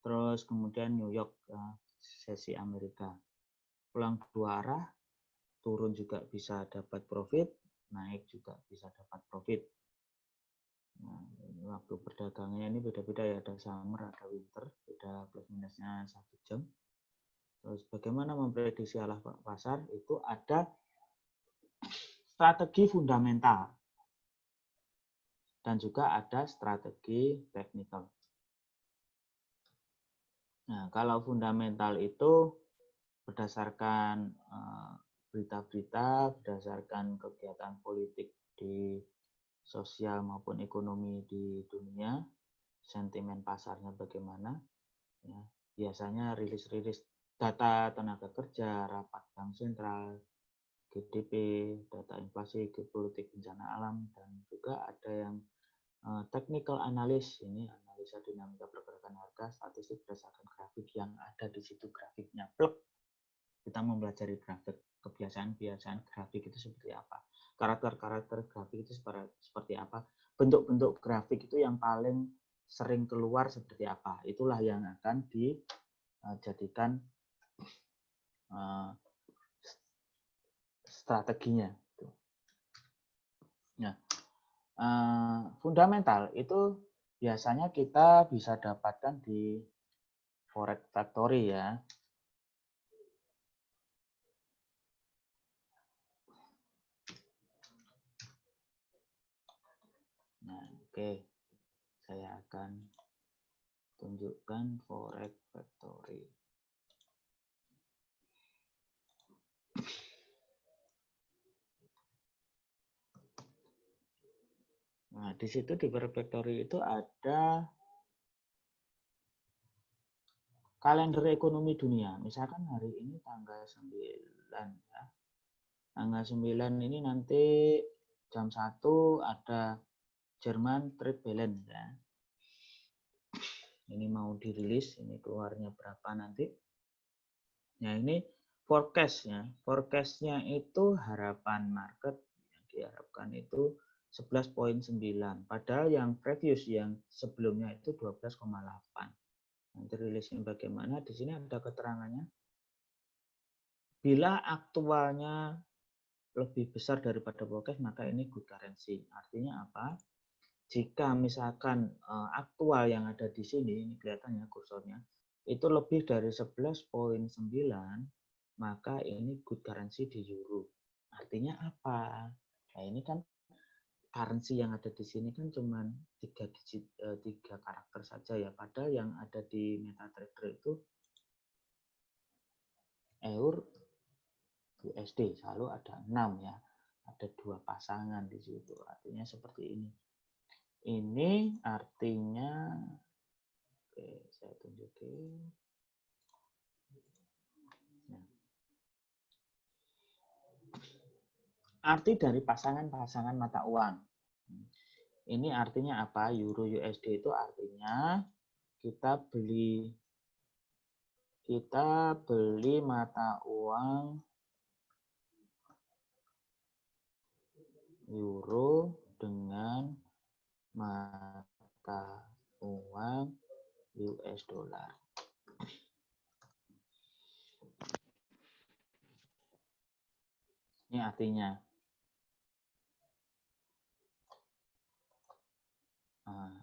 terus kemudian New York, sesi Amerika. Pulang dua arah, turun juga bisa dapat profit, naik juga bisa dapat profit. Nah, waktu berdagangnya ini beda-beda ya, ada summer, ada winter, beda plus minusnya 1 jam. Terus bagaimana memprediksi arah pasar? Itu ada strategi fundamental dan juga ada strategi teknikal. Nah, kalau fundamental itu berdasarkan berita-berita, berdasarkan kegiatan politik di sosial maupun ekonomi di dunia, sentimen pasarnya bagaimana, ya, biasanya rilis-rilis data tenaga kerja, rapat bank sentral, GDP, data inflasi, geopolitik, bencana alam, dan juga ada yang technical analysis, ini analisa dinamika pergerakan harga, statistik berdasarkan grafik yang ada di situ grafiknya. Plek, kita mempelajari grafik, kebiasaan-kebiasaan grafik itu seperti apa, karakter-karakter grafik itu seperti apa, bentuk-bentuk grafik itu yang paling sering keluar seperti apa, itulah yang akan dijadikan strateginya. Nah, fundamental itu biasanya kita bisa dapatkan di Forex Factory ya. Nah, oke. Saya akan tunjukkan Forex Factory. Nah, di situ di Forex Factory itu ada kalender ekonomi dunia. Misalkan hari ini tanggal 9 ya. Tanggal 9 ini nanti jam 1 ada Jerman trade balance ya. Ini mau dirilis, ini keluarnya berapa nanti. Nah, ini forecast ya. Forecast-nya itu harapan market yang diharapkan itu 11,9. Padahal yang previous yang sebelumnya itu 12,8. Nanti rilisnya bagaimana? Di sini ada keterangannya. Bila aktualnya lebih besar daripada forecast, maka ini good currency. Artinya apa? Jika misalkan aktual yang ada di sini, ini kelihatannya kursornya, itu lebih dari 11,9, maka ini good currency di euro. Artinya apa? Nah, ini kan currency yang ada di sini kan cuma 3 digit, 3 karakter saja ya. Padahal yang ada di MetaTrader itu EUR, USD selalu ada 6 ya. Ada 2 pasangan di situ. Artinya seperti ini. Ini artinya, oke, saya tunjukin. Nah, arti dari pasangan-pasangan mata uang. Ini artinya apa? Euro USD itu artinya kita beli mata uang euro dengan mata uang US dollar. Ini artinya. Nah,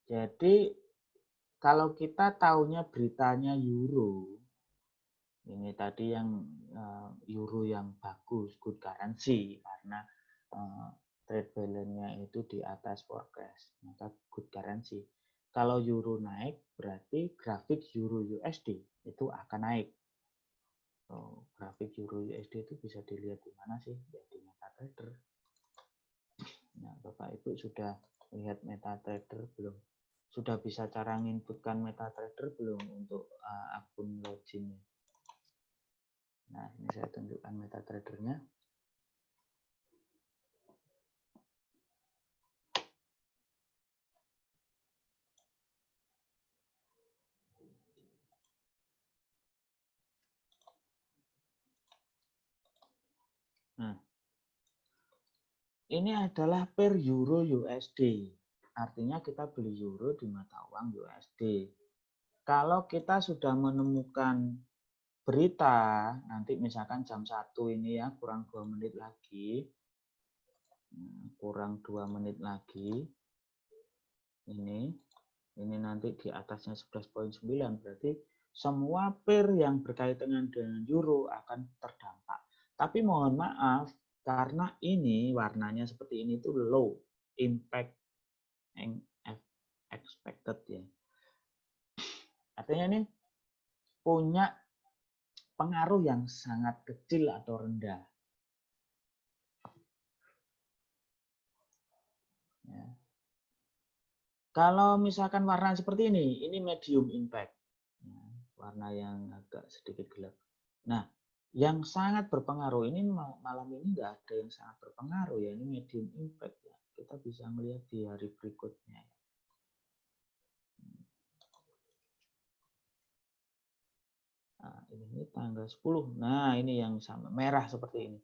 jadi kalau kita taunya beritanya euro, ini tadi yang euro yang bagus, good currency, karena trade balance-nya itu di atas forecast, maka good currency. Kalau euro naik, berarti grafik euro USD itu akan naik. Grafik euro USD itu bisa dilihat di mana sih? Ya, di MetaTrader. Nah, Bapak Ibu sudah lihat MetaTrader belum? Sudah bisa cara nginputkan MetaTrader belum untuk akun login? Nah, ini saya tunjukkan MetaTrader-nya. ini adalah per euro USD. Artinya kita beli euro di mata uang USD. Kalau kita sudah menemukan berita, nanti misalkan jam 1 ini ya, kurang 2 menit lagi. Kurang 2 menit lagi. Ini nanti di atasnya 11,9, berarti semua pair yang berkaitan dengan euro akan terdampak. Tapi mohon maaf, karena ini warnanya seperti ini itu low impact expected ya. Artinya ini punya pengaruh yang sangat kecil atau rendah. Ya. Kalau misalkan warna seperti ini medium impact. Ya, warna yang agak sedikit gelap. Nah, yang sangat berpengaruh ini malam ini nggak ada yang sangat berpengaruh ya. Ini medium impact ya. Kita bisa melihat di hari berikutnya. Nah, ini tanggal 10. Nah, ini yang sama merah seperti ini.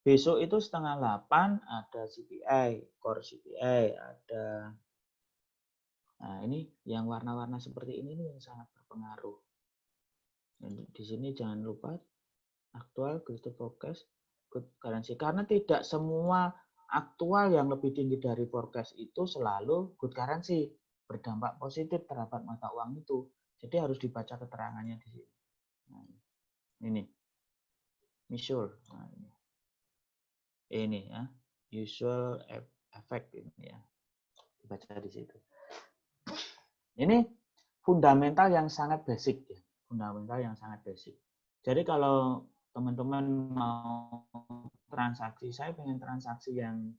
Besok itu setengah 8 ada CPI, core CPI, ada. Nah, ini yang warna-warna seperti ini yang sangat berpengaruh. Dan di sini jangan lupa aktual, greater forecast, good currency. Karena tidak semua aktual yang lebih tinggi dari forecast itu selalu good currency, berdampak positif terhadap mata uang itu. Jadi harus dibaca keterangannya di sini. Nah, ini usual. Nah, ini ya, usual effect ini ya. Dibaca di situ. Ini fundamental yang sangat basic ya. Fundamental yang sangat basic. Jadi kalau teman-teman mau transaksi, saya pengen transaksi yang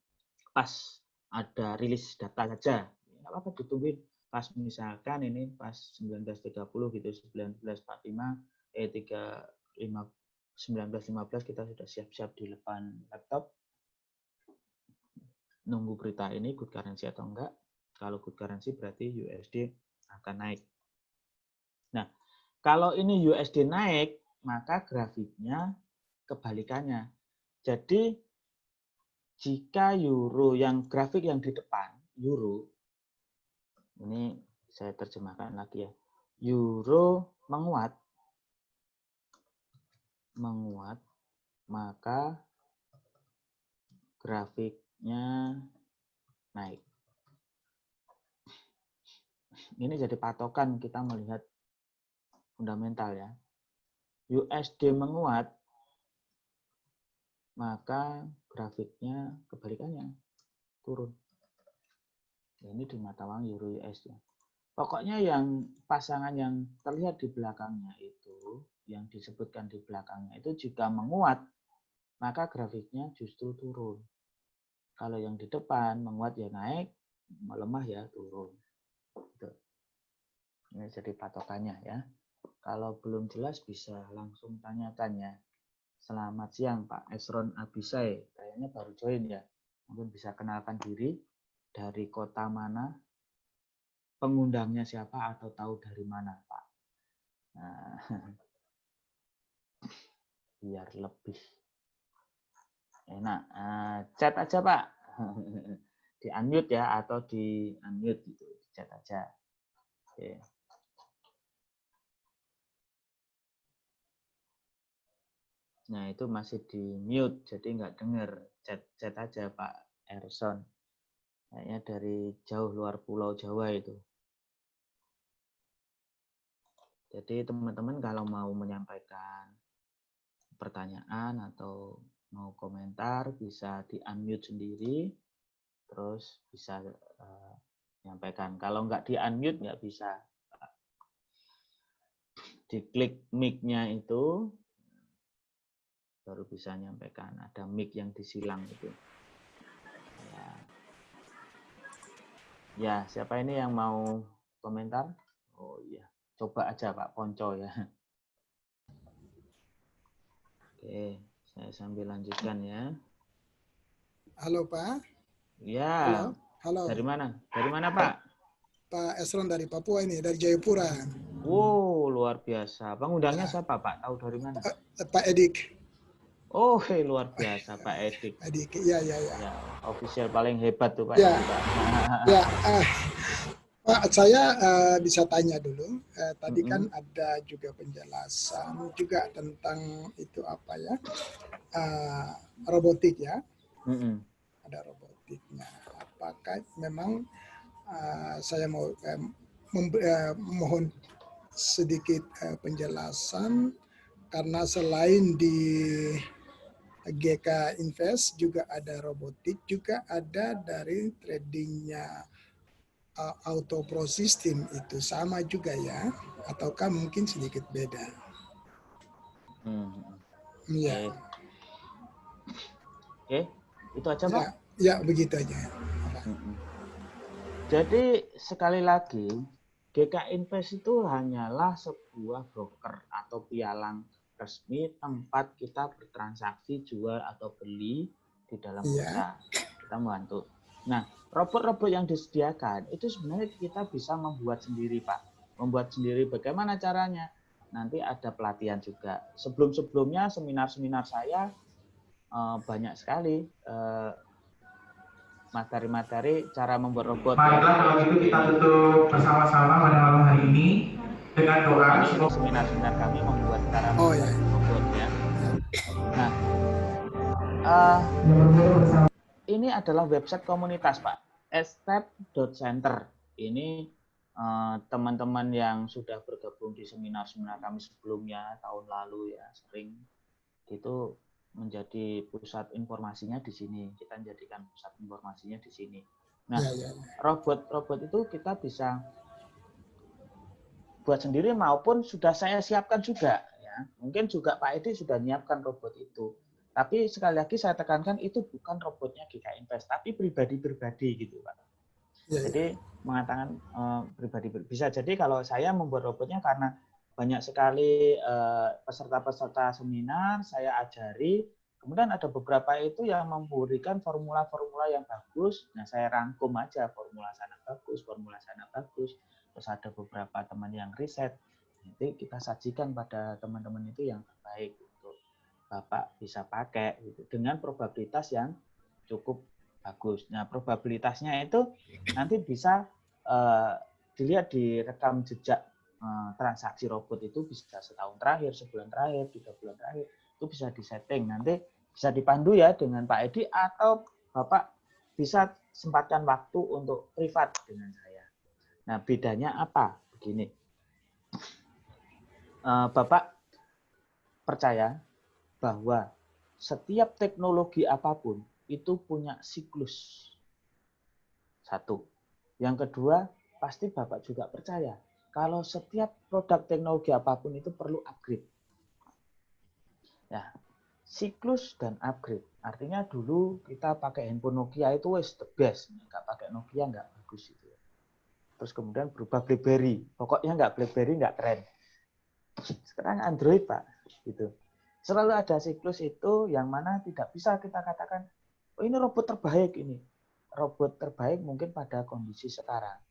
pas ada rilis data saja. Nggak apa-apa ditungguin. Pas misalkan ini pas 19.30 gitu, 19.45, 19.15 kita sudah siap-siap di depan laptop. Nunggu berita ini good currency atau enggak. Kalau good currency berarti USD akan naik. Nah, kalau ini USD naik, maka grafiknya kebalikannya. Jadi, jika euro yang grafik yang di depan, euro, ini saya terjemahkan lagi ya, euro menguat, maka grafiknya naik. Ini jadi patokan kita melihat fundamental ya. USD menguat, maka grafiknya kebalikannya, turun. Ini di mata uang euro USD. Pokoknya yang pasangan yang terlihat di belakangnya itu, yang disebutkan di belakangnya itu jika menguat, maka grafiknya justru turun. Kalau yang di depan menguat ya naik, melemah ya turun. Ini jadi patokannya ya. Kalau belum jelas bisa langsung tanyakan ya. Selamat siang Pak Esron Abisai. Kayaknya baru join ya. Mungkin bisa kenalkan diri, dari kota mana, pengundangnya siapa, atau tahu dari mana Pak. Nah, biar lebih enak. Chat aja Pak. Di unmute ya, atau di unmute gitu. Chat aja. Oke. Nah, itu masih di mute, jadi nggak dengar. Chat aja Pak Erson. Kayaknya dari jauh luar Pulau Jawa itu. Jadi teman-teman kalau mau menyampaikan pertanyaan atau mau komentar, bisa di unmute sendiri, terus bisa menyampaikan. Kalau nggak di unmute, nggak bisa. Diklik mic-nya itu, baru bisa nyampaikan. Ada mic yang disilang itu. Ya, siapa ini yang mau komentar? Oh iya, coba aja Pak Ponco ya. Oke, saya sambil lanjutkan ya. Halo Pak. Ya. Halo. Dari mana? Dari mana Pak? Pak Esron dari Papua ini, dari Jayapura. Wow, luar biasa. Pengundangnya siapa Pak? Tahu dari mana? Pak Edik. Oh, luar biasa Pak Edik. Adik, ya. Ya, official paling hebat tuh Pak Ya, Edik, Pak. ya. Pak, saya bisa tanya dulu. Tadi kan Mm-mm, ada juga penjelasan juga tentang itu apa ya, robotik ya. mm-mm, Ada robotiknya. Apakah memang saya mau mohon sedikit penjelasan karena selain di GK Invest juga ada robotik, juga ada dari tradingnya Auto Pro System, itu sama juga ya, ataukah mungkin sedikit beda? mm-mm. Ya, Oke, oke, itu aja Pak. ya, ya begitu aja. Mm-mm. Jadi sekali lagi, GK Invest itu hanyalah sebuah broker atau pialang resmi tempat kita bertransaksi jual atau beli di dalam Iya, bursa. Kita membantu. Nah, robot-robot yang disediakan itu sebenarnya kita bisa membuat sendiri, Pak. Membuat sendiri bagaimana caranya? Nanti ada pelatihan juga. Sebelum-sebelumnya seminar-seminar saya banyak sekali materi-materi cara membuat robot ya. Baiklah kalau gitu kita tutup bersama-sama pada malam hari ini dengan doa. Ini seminar-seminar kami membuat cara oh membuat ya, robot ya. Nah, ini adalah website komunitas Pak, estep.center. Ini teman-teman yang sudah bergabung di seminar-seminar kami sebelumnya tahun lalu ya, sering itu menjadi pusat informasinya di sini. Kita jadikan pusat informasinya di sini. Nah, ya. robot-robot itu kita bisa buat sendiri maupun sudah saya siapkan juga ya. Mungkin juga Pak Edi sudah menyiapkan robot itu. Tapi sekali lagi saya tekankan itu bukan robotnya GK Invest, tapi pribadi-pribadi gitu Pak. Ya. Jadi mengatakan pribadi bisa jadi kalau saya membuat robotnya karena banyak sekali peserta-peserta seminar saya ajari, kemudian ada beberapa itu yang memberikan formula-formula yang bagus, nah saya rangkum aja formula sana bagus, terus ada beberapa teman yang riset, nanti kita sajikan pada teman-teman itu yang terbaik untuk Bapak bisa pakai gitu, dengan probabilitas yang cukup bagus. Nah, probabilitasnya itu nanti bisa dilihat di rekam jejak transaksi robot itu bisa setahun terakhir, sebulan terakhir, 3 bulan terakhir, itu bisa disetting. Nanti bisa dipandu ya dengan Pak Edi atau Bapak bisa sempatkan waktu untuk privat dengan saya. Nah, bedanya apa? Begini, Bapak percaya bahwa setiap teknologi apapun itu punya siklus. Satu. Yang kedua, pasti Bapak juga percaya kalau setiap produk teknologi apapun itu perlu upgrade. Ya, siklus dan upgrade. Artinya dulu kita pakai handphone Nokia itu wes the best. Nggak pakai Nokia nggak bagus itu. Terus kemudian berubah BlackBerry. Pokoknya nggak BlackBerry nggak keren. Sekarang Android Pak. Gitu. Selalu ada siklus itu yang mana tidak bisa kita katakan, oh ini robot terbaik ini. Robot terbaik mungkin pada kondisi sekarang.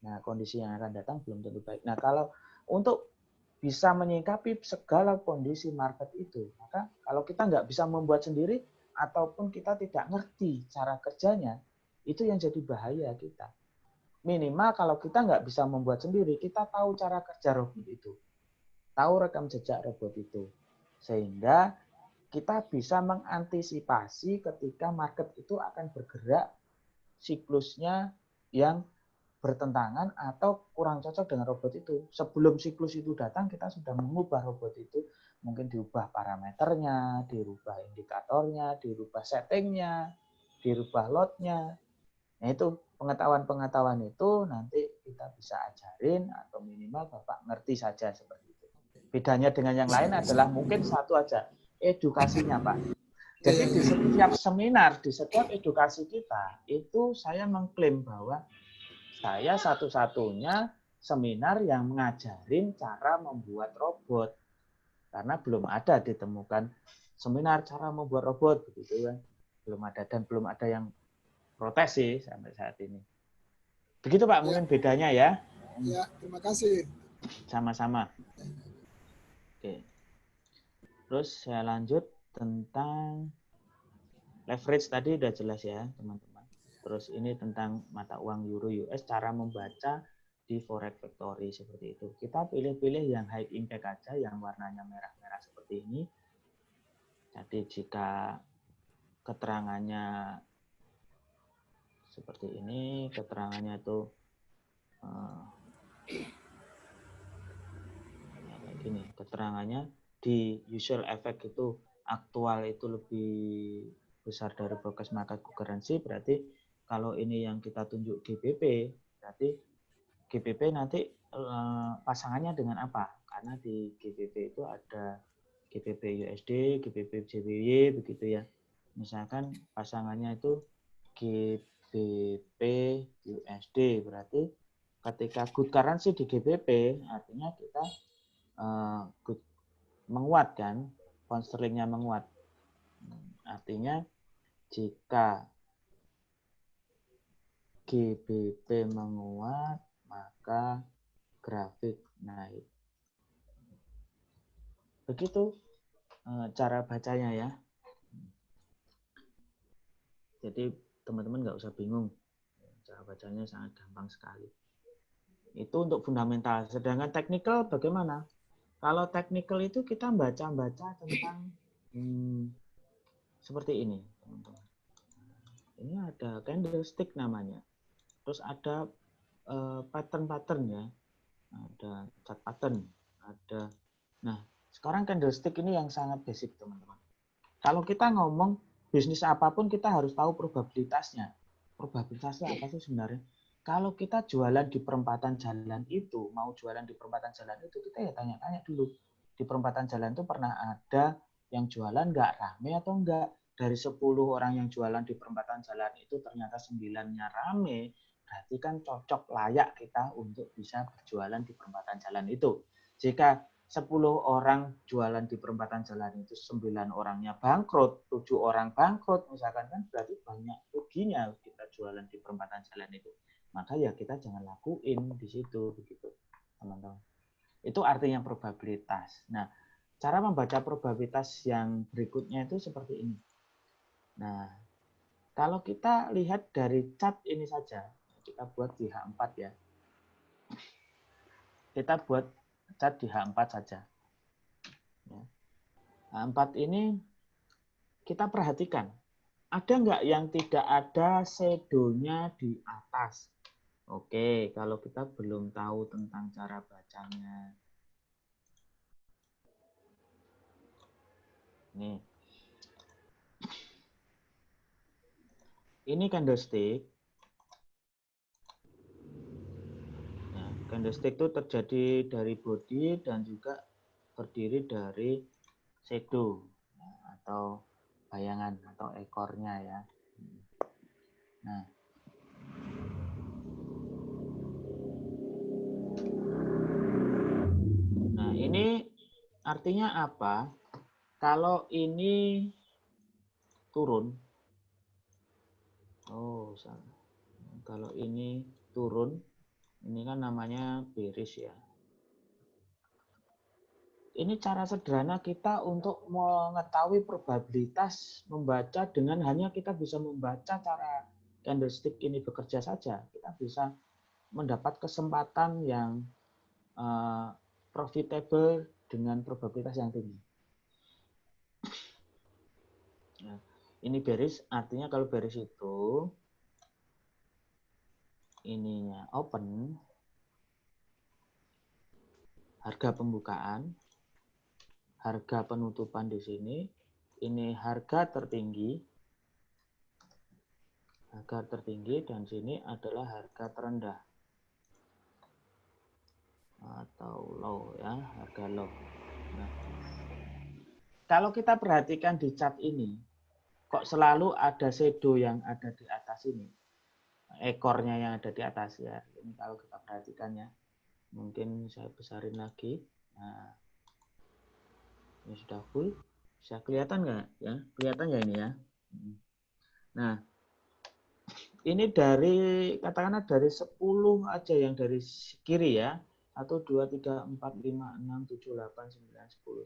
Nah, kondisi yang akan datang belum tentu baik. Nah, kalau untuk bisa menyikapi segala kondisi market itu, maka kalau kita nggak bisa membuat sendiri, ataupun kita tidak ngerti cara kerjanya, itu yang jadi bahaya kita. Minimal kalau kita nggak bisa membuat sendiri, kita tahu cara kerja robot itu. Tahu rekam jejak robot itu. Sehingga kita bisa mengantisipasi ketika market itu akan bergerak siklusnya yang bertentangan atau kurang cocok dengan robot itu. Sebelum siklus itu datang, kita sudah mengubah robot itu, mungkin diubah parameternya, dirubah indikatornya, dirubah settingnya, dirubah loadnya. Nah itu pengetahuan-pengetahuan itu nanti kita bisa ajarin atau minimal Bapak ngerti saja seperti itu. Bedanya dengan yang lain adalah mungkin satu aja, edukasinya Pak. Jadi di setiap seminar, di setiap edukasi kita, itu saya mengklaim bahwa saya satu-satunya seminar yang mengajarin cara membuat robot. Karena belum ada ditemukan seminar cara membuat robot begitu kan. Belum ada dan belum ada yang protes sih sampai saat ini. Begitu Pak, mungkin bedanya ya. Ya, terima kasih. Sama-sama. Oke. Terus saya lanjut. tentang leverage tadi udah jelas ya, teman-teman. Terus ini tentang mata uang Euro US, cara membaca di Forex Factory seperti itu. Kita pilih-pilih yang high impact aja, yang warnanya merah-merah seperti ini. Jadi jika keterangannya seperti ini, keterangannya itu kayak gini, keterangannya di usual effect itu aktual itu lebih besar dari broadcast market concurrency, berarti kalau ini yang kita tunjuk GBP, berarti GBP nanti pasangannya dengan apa? Karena di GBP itu ada GBP USD, GBP JPY begitu ya. Misalkan pasangannya itu GBP USD, berarti ketika good currency di GBP artinya kita good menguat kan, pound sterlingnya menguat. Artinya jika GBP menguat maka grafik naik. Begitu cara bacanya ya. Jadi teman-teman nggak usah bingung. Cara bacanya sangat gampang sekali. Itu untuk fundamental. Sedangkan technical bagaimana? Kalau technical itu kita baca-baca tentang seperti ini, teman-teman. Ini ada candlestick namanya. Terus ada pattern-pattern ya. Ada chart pattern, ada. Nah, sekarang candlestick ini yang sangat basic, teman-teman. Kalau kita ngomong bisnis apapun kita harus tahu probabilitasnya. Probabilitasnya apa sih sebenarnya? Kalau kita jualan di perempatan jalan itu, mau jualan di perempatan jalan itu, kita ya tanya-tanya dulu. Di perempatan jalan itu pernah ada yang jualan nggak rame atau enggak? Dari 10 orang yang jualan di perempatan jalan itu ternyata 9-nya rame, berarti kan cocok layak kita untuk bisa berjualan di perempatan jalan itu. Jika 10 orang jualan di perempatan jalan itu 9 orangnya bangkrut, 7 orang bangkrut, misalkan kan berarti banyak ruginya kita jualan di perempatan jalan itu. Maka ya kita jangan lakuin di situ begitu, teman-teman. Itu artinya probabilitas. Nah, cara membaca probabilitas yang berikutnya itu seperti ini. Nah, kalau kita lihat dari chart ini saja, kita buat di H4 ya. Kita buat chart di H4 saja. H4 ini kita perhatikan, ada nggak yang tidak ada shadow-nya di atas? Oke, kalau kita belum tahu tentang cara bacanya. Nih. Ini candlestick. Nah, candlestick itu terjadi dari body dan juga terdiri dari shadow atau bayangan atau ekornya ya. Nah, ini artinya apa? Kalau ini turun, salah. Kalau ini turun, ini kan namanya bearish ya. Ini cara sederhana kita untuk mengetahui probabilitas membaca dengan hanya kita bisa membaca cara candlestick ini bekerja saja. Kita bisa mendapat kesempatan yang profitable dengan probabilitas yang tinggi. Nah, ini bearish, artinya kalau bearish itu ininya open, harga pembukaan, harga penutupan di sini, ini harga tertinggi, dan sini adalah harga terendah atau low ya, harga low. Nah, kalau kita perhatikan di chart ini, kok selalu ada shadow yang ada di atas ini, ekornya yang ada di atas ya. Ini kalau kita perhatikan ya, mungkin saya besarin lagi. Nah, ini sudah full, bisa kelihatan nggak ya? Kelihatan ya ini ya. Nah, ini dari katakanlah dari 10 aja yang dari kiri ya. 1, 2, 3, 4, 5, 6, 7, 8, 9, 10,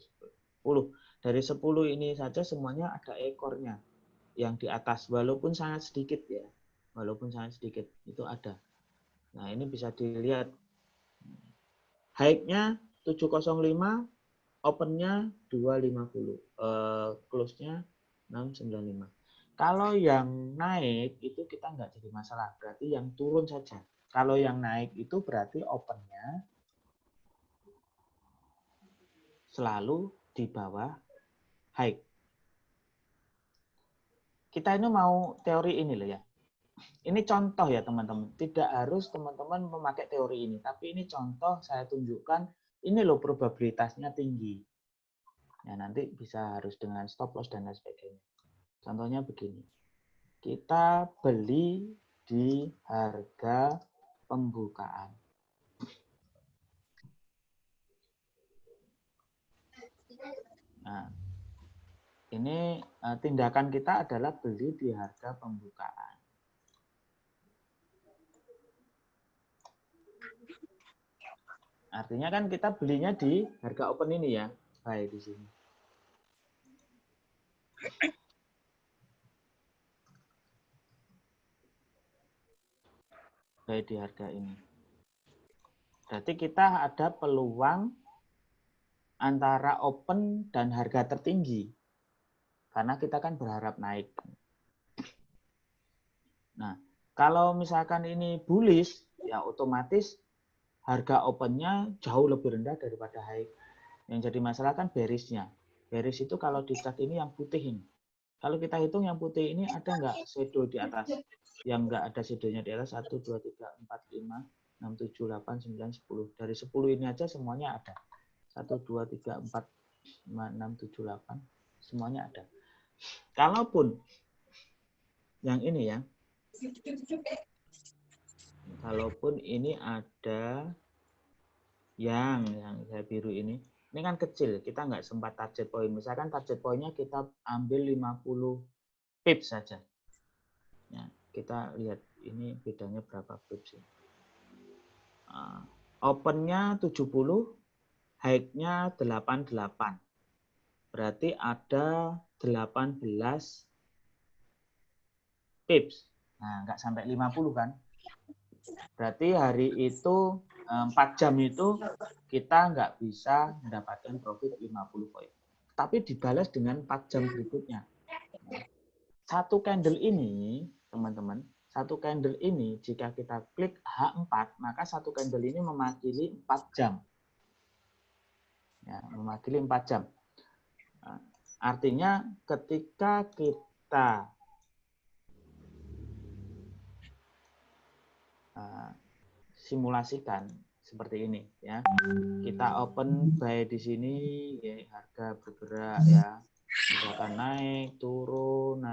10. dari 10 ini saja semuanya ada ekornya. Yang di atas, walaupun sangat sedikit ya. Walaupun sangat sedikit, itu ada. Nah, ini bisa dilihat. High-nya 705, open-nya 250. Close-nya 695. Kalau yang naik itu kita nggak jadi masalah. Berarti yang turun saja. Kalau yang naik itu berarti open-nya selalu di bawah high. Kita ini mau teori ini loh ya. Ini contoh ya teman-teman. Tidak harus teman-teman memakai teori ini. Tapi ini contoh saya tunjukkan. Ini loh probabilitasnya tinggi. Ya, nanti bisa harus dengan stop loss dan lain sebagainya. Contohnya begini. Kita beli di harga pembukaan. Nah, ini tindakan kita adalah beli di harga pembukaan. Artinya kan kita belinya di harga open ini ya, buy di sini. Buy di harga ini. Berarti kita ada peluang antara open dan harga tertinggi. Karena kita kan berharap naik. Nah, kalau misalkan ini bullish, ya otomatis harga opennya jauh lebih rendah daripada high. Yang jadi masalah kan bearish-nya. Bearish itu kalau di chart ini yang putih ini. Kalau kita hitung yang putih ini ada nggak shadow di atas? Yang nggak ada shadownya di atas 1, 2, 3, 4, 5, 6, 7, 8, 9, 10. Dari 10 ini aja semuanya ada. 1, 2, 3, 4, 5, 6, 7, 8. Semuanya ada. Kalaupun yang ini ya. Kalaupun ini ada yang saya biru ini kan kecil, kita nggak sempat target point. Misalkan target point-nya kita ambil 50 pips saja. Ya, kita lihat ini bedanya berapa pips. Open-nya 70, high-nya 88. Berarti ada 18 pips. Nah, nggak sampai 50 kan? Berarti hari itu 4 jam itu kita nggak bisa mendapatkan profit 50 poin. Tapi dibalas dengan 4 jam berikutnya. Satu candle ini, teman-teman, satu candle ini jika kita klik H4, maka satu candle ini mewakili 4 jam. Ya, mewakili 4 jam. Nah, artinya ketika kita simulasikan seperti ini ya. Kita open buy di sini ya, harga bergerak ya. Misalkan naik, turun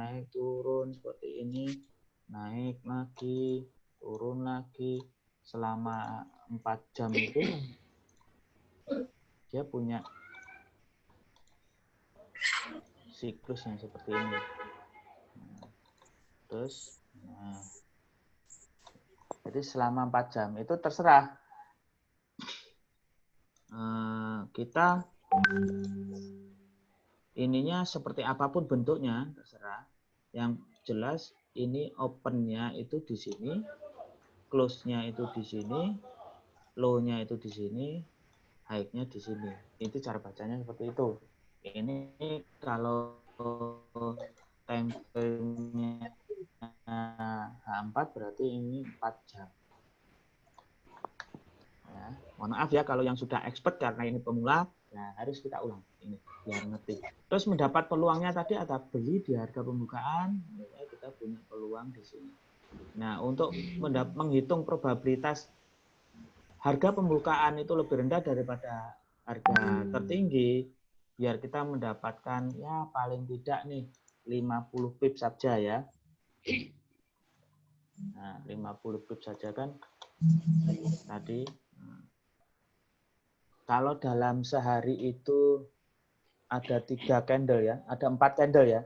seperti ini. Naik lagi, turun lagi selama 4 jam itu dia punya siklus yang seperti ini. Terus jadi selama 4 jam itu terserah kita ininya seperti apapun bentuknya, terserah. Yang jelas ini opennya itu di sini, close-nya itu di sini, low-nya itu di sini, high-nya di sini. Itu cara bacanya seperti itu. Ini kalau time frame-nya H4 berarti ini 4 jam. Ya, mohon maaf ya kalau yang sudah expert karena ini pemula, nah harus kita ulang ini biar ngerti. Terus mendapat peluangnya tadi ada beli di harga pembukaan, ya kita punya peluang di sini. Nah, untuk menghitung probabilitas harga pembukaan itu lebih rendah daripada harga tertinggi, biar kita mendapatkan ya paling tidak nih 50 pips saja ya. Nah, 50 pips saja kan tadi. Kalau dalam sehari itu ada 3 candle ya, ada 4 candle ya,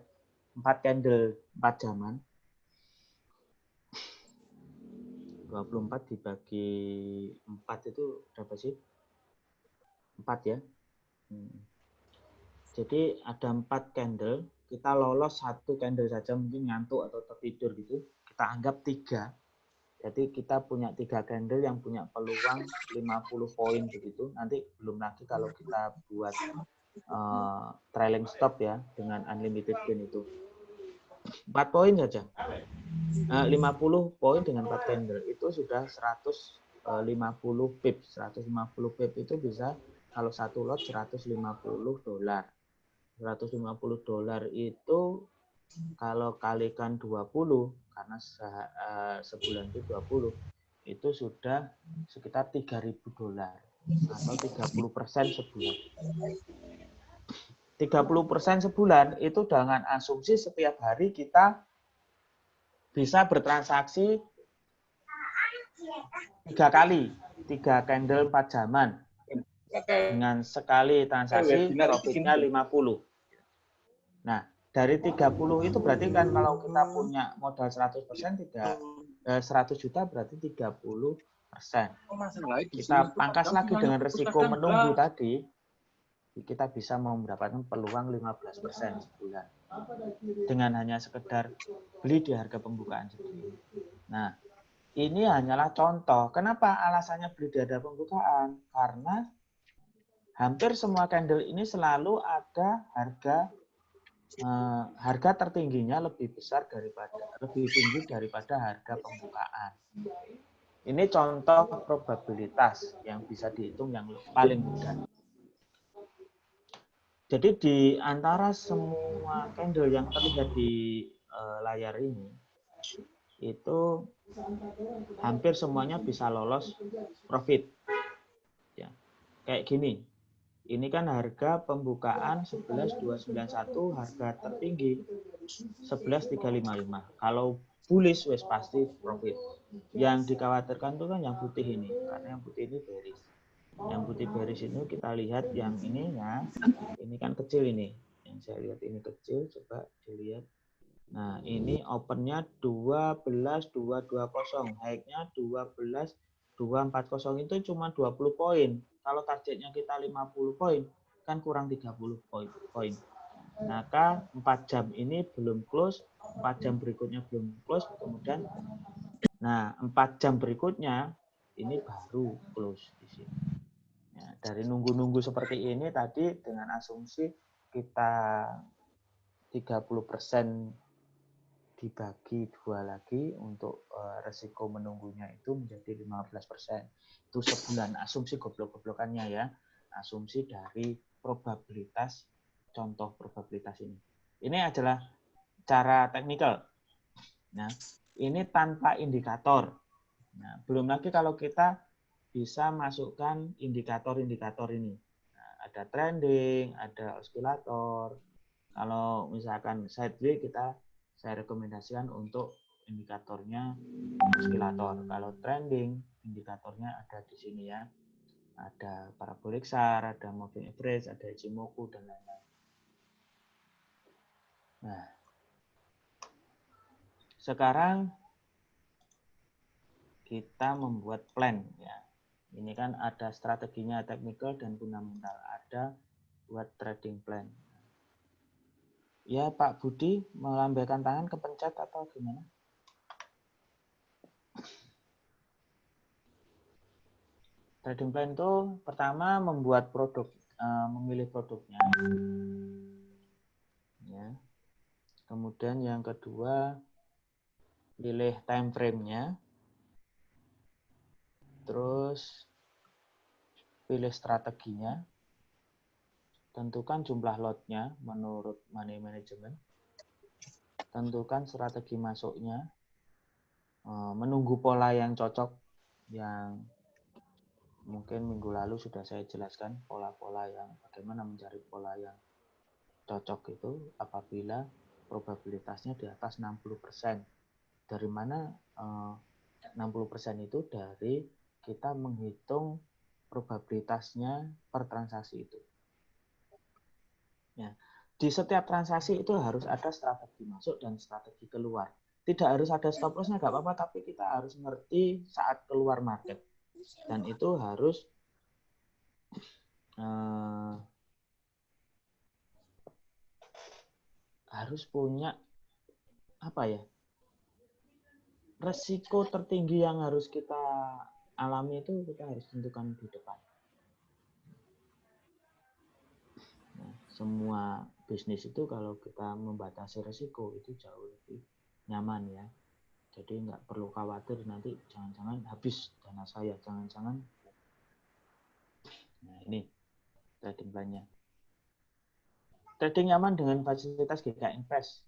4 candle 4 jaman. 24 dibagi 4 itu berapa sih? 4 ya. Jadi ada 4 candle, kita lolos 1 candle saja mungkin ngantuk atau tertidur gitu, kita anggap 3. Jadi kita punya 3 candle yang punya peluang 50 poin begitu. Nanti belum lagi kalau kita buat trailing stop ya dengan unlimited gain itu. 4 poin saja. 50 poin dengan 4 candle itu sudah 150 pips. 150 pips itu bisa kalau satu lot $150. $150 itu kalau kalikan 20 karena sebulan itu 20 itu sudah sekitar $3.000 atau 30% sebulan. 30% sebulan itu dengan asumsi setiap hari kita bisa bertransaksi 3 kali, 3 candle 4 jaman. Dengan sekali transaksi profitnya 50. Nah, dari 30 itu berarti kan kalau kita punya modal 100%, 100 juta berarti 30%. Kita pangkas lagi dengan risiko menunggu tadi, kita bisa mendapatkan peluang 15% sebulan. Dengan hanya sekedar beli di harga pembukaan segini. Nah, ini hanyalah contoh. Kenapa alasannya beli di harga pembukaan? Karena hampir semua candle ini selalu ada harga tertingginya lebih tinggi daripada harga pembukaan. Ini contoh probabilitas yang bisa dihitung yang paling mudah. Jadi di antara semua candle yang terlihat di layar ini, itu hampir semuanya bisa lolos profit. Ya, kayak gini. Ini kan harga pembukaan 11.291, harga tertinggi 11.355. Kalau bullish wes pasti profit. Yang dikhawatirkan itu kan yang putih ini, karena yang putih ini bearish. Yang putih bearish ini kita lihat yang ini ya, ini kan kecil ini. Yang saya lihat ini kecil, coba dilihat. Nah, ini opennya 12.220, high-nya 12.240 itu cuma 20 poin. Kalau targetnya kita 50 poin, kan kurang 30 poin. Maka 4 jam ini belum close, 4 jam berikutnya belum close, kemudian 4 jam berikutnya ini baru close di sini. Ya, dari nunggu-nunggu seperti ini tadi dengan asumsi kita 30% dibagi 2 lagi untuk resiko menunggunya itu menjadi 15%. Itu sebulan asumsi goblok-goblokannya ya. Asumsi dari probabilitas, contoh probabilitas ini. Ini adalah cara teknikal. Nah, ini tanpa indikator. Nah, belum lagi kalau kita bisa masukkan indikator-indikator ini. Nah, ada trending, ada osilator. Kalau misalkan sideway saya rekomendasikan untuk indikatornya osilator. Kalau trending, indikatornya ada di sini ya. Ada parabolic SAR, ada moving average, ada Ichimoku, dan lain-lain. Nah, sekarang kita membuat plan ya. Ini kan ada strateginya, technical dan fundamental. Ada buat trading plan. Ya, Pak Budi melambaikan tangan, kepencet atau gimana? Trading plan itu pertama membuat produk, memilih produknya. Ya. Kemudian yang kedua pilih time frame-nya. Terus pilih strateginya. Tentukan jumlah lotnya menurut money management. Tentukan strategi masuknya. Menunggu pola yang cocok, yang mungkin minggu lalu sudah saya jelaskan pola-pola yang bagaimana mencari pola yang cocok itu apabila probabilitasnya di atas 60%. Dari mana 60% itu dari kita menghitung probabilitasnya per transaksi itu. Ya, di setiap transaksi itu harus ada strategi masuk dan strategi keluar. Tidak harus ada stop loss-nya, nggak apa-apa, tapi kita harus ngerti saat keluar market. Dan itu harus harus punya apa ya? Resiko tertinggi yang harus kita alami itu kita harus tentukan di depan. Nah, semua bisnis itu kalau kita membatasi resiko itu jauh lebih nyaman ya. Jadi nggak perlu khawatir nanti jangan-jangan habis dana saya, jangan-jangan. Nah ini trading plan-nya. Trading nyaman dengan fasilitas GK Invest.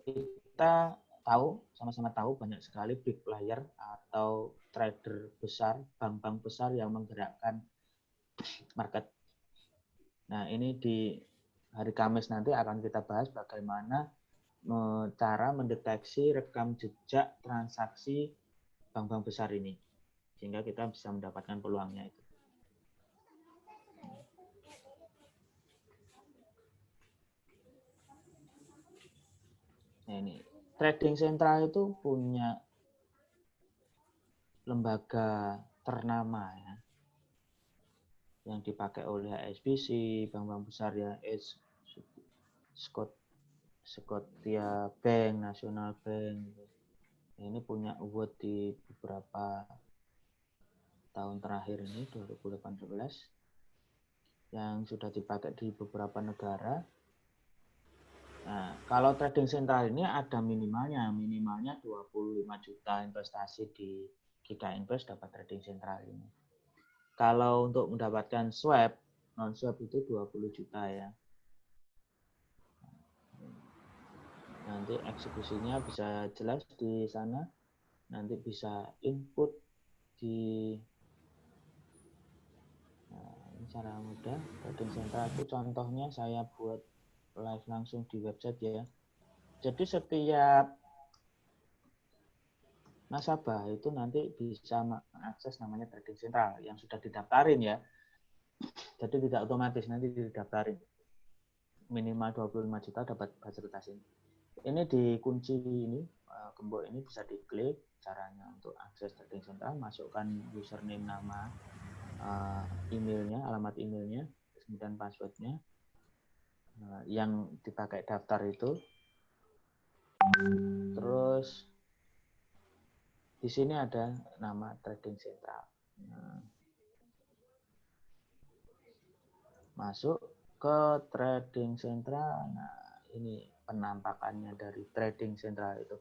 Kita tahu, sama-sama tahu banyak sekali big player atau trader besar, bank-bank besar yang menggerakkan market. Nah, ini di hari Kamis nanti akan kita bahas bagaimana cara mendeteksi rekam jejak transaksi bank-bank besar ini. Sehingga kita bisa mendapatkan peluangnya itu. Nah, ini trading sentral itu punya lembaga ternama ya, yang dipakai oleh HSBC, bank-bank besar ya, Scotia Bank, National Bank. Ini punya award di beberapa tahun terakhir ini 2018 yang sudah dipakai di beberapa negara. Nah, kalau trading sentral ini ada minimalnya 25 juta investasi di Kita Invest dapat trading sentral ini. Kalau untuk mendapatkan swap, non swap itu 20 juta ya. Nanti eksekusinya bisa jelas di sana. Nanti bisa input di ini cara mudah. Trading sentral itu contohnya saya buat live langsung di website ya. Jadi setiap nasabah itu nanti bisa mengakses namanya trading sentral yang sudah didaftarin ya. Jadi tidak otomatis nanti didaftarin. Minimal 25 juta dapat fasilitas ini. Ini dikunci ini, gembok ini bisa diklik. Caranya untuk akses trading sentral, masukkan username, nama, emailnya, alamat emailnya, kemudian passwordnya. Yang dipakai daftar itu. Terus di sini ada nama trading sentral. Nah, masuk ke trading sentral. Nah, ini penampakannya dari trading sentral itu.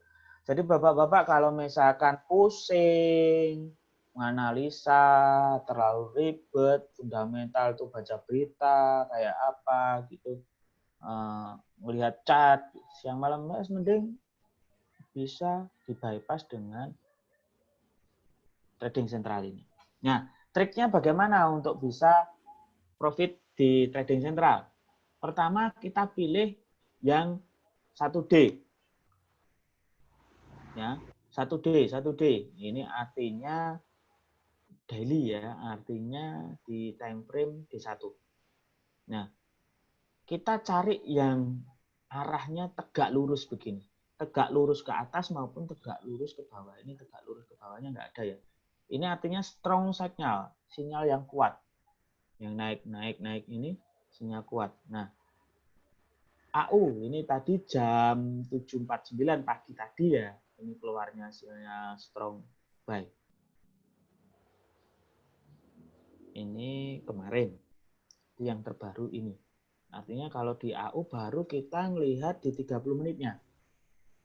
Jadi bapak-bapak kalau misalkan pusing, menganalisa, terlalu ribet, fundamental tuh baca berita kayak apa gitu, melihat chart siang malam, mending bisa di-bypass dengan trading sentral ini. Nah, triknya bagaimana untuk bisa profit di trading sentral? Pertama, kita pilih yang 1D. Ya, 1D. Ini artinya daily ya, artinya di time frame D1. Nah, kita cari yang arahnya tegak lurus begini. Tegak lurus ke atas maupun tegak lurus ke bawah. Ini tegak lurus ke bawahnya nggak ada ya. Ini artinya strong sinyal yang kuat. Yang naik ini sinyal kuat. Nah, AU ini tadi jam 7.49 pagi tadi ya. Ini keluarnya sinyal strong buy. Ini kemarin. Itu yang terbaru ini. Artinya kalau di AU baru kita melihat di 30 menitnya.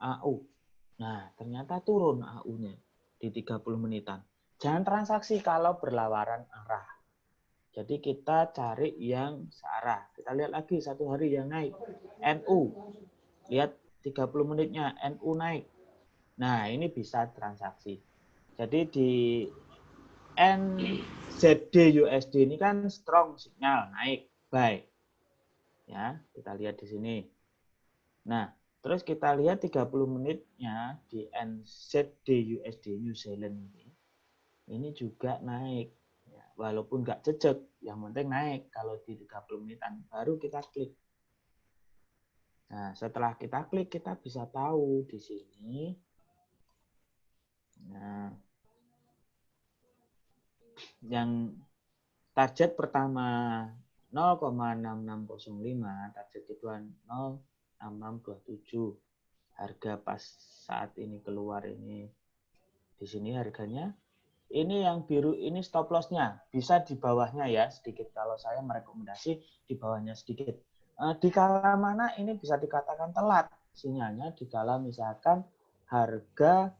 AU. Nah, ternyata turun AU-nya di 30 menitan. Jangan transaksi kalau berlawaran arah. Jadi kita cari yang searah. Kita lihat lagi satu hari yang naik. NU. Lihat 30 menitnya NU naik. Nah, ini bisa transaksi. Jadi di NZD USD ini kan strong sinyal naik, buy. Ya, kita lihat di sini. Nah, terus kita lihat 30 menitnya di NZD USD New Zealand ini. Ini juga naik. Ya, walaupun nggak jejak, yang penting naik. Kalau di 30 menitan baru kita klik. Nah, setelah kita klik kita bisa tahu di sini. Nah, yang target pertama 0,6605, target kedua 0,6627. Harga pas saat ini keluar ini di sini harganya. Ini yang biru ini stop loss-nya, bisa di bawahnya ya sedikit. Kalau saya merekomendasi di bawahnya sedikit. Di kala mana ini bisa dikatakan telat sinyalnya, di kala misalkan harga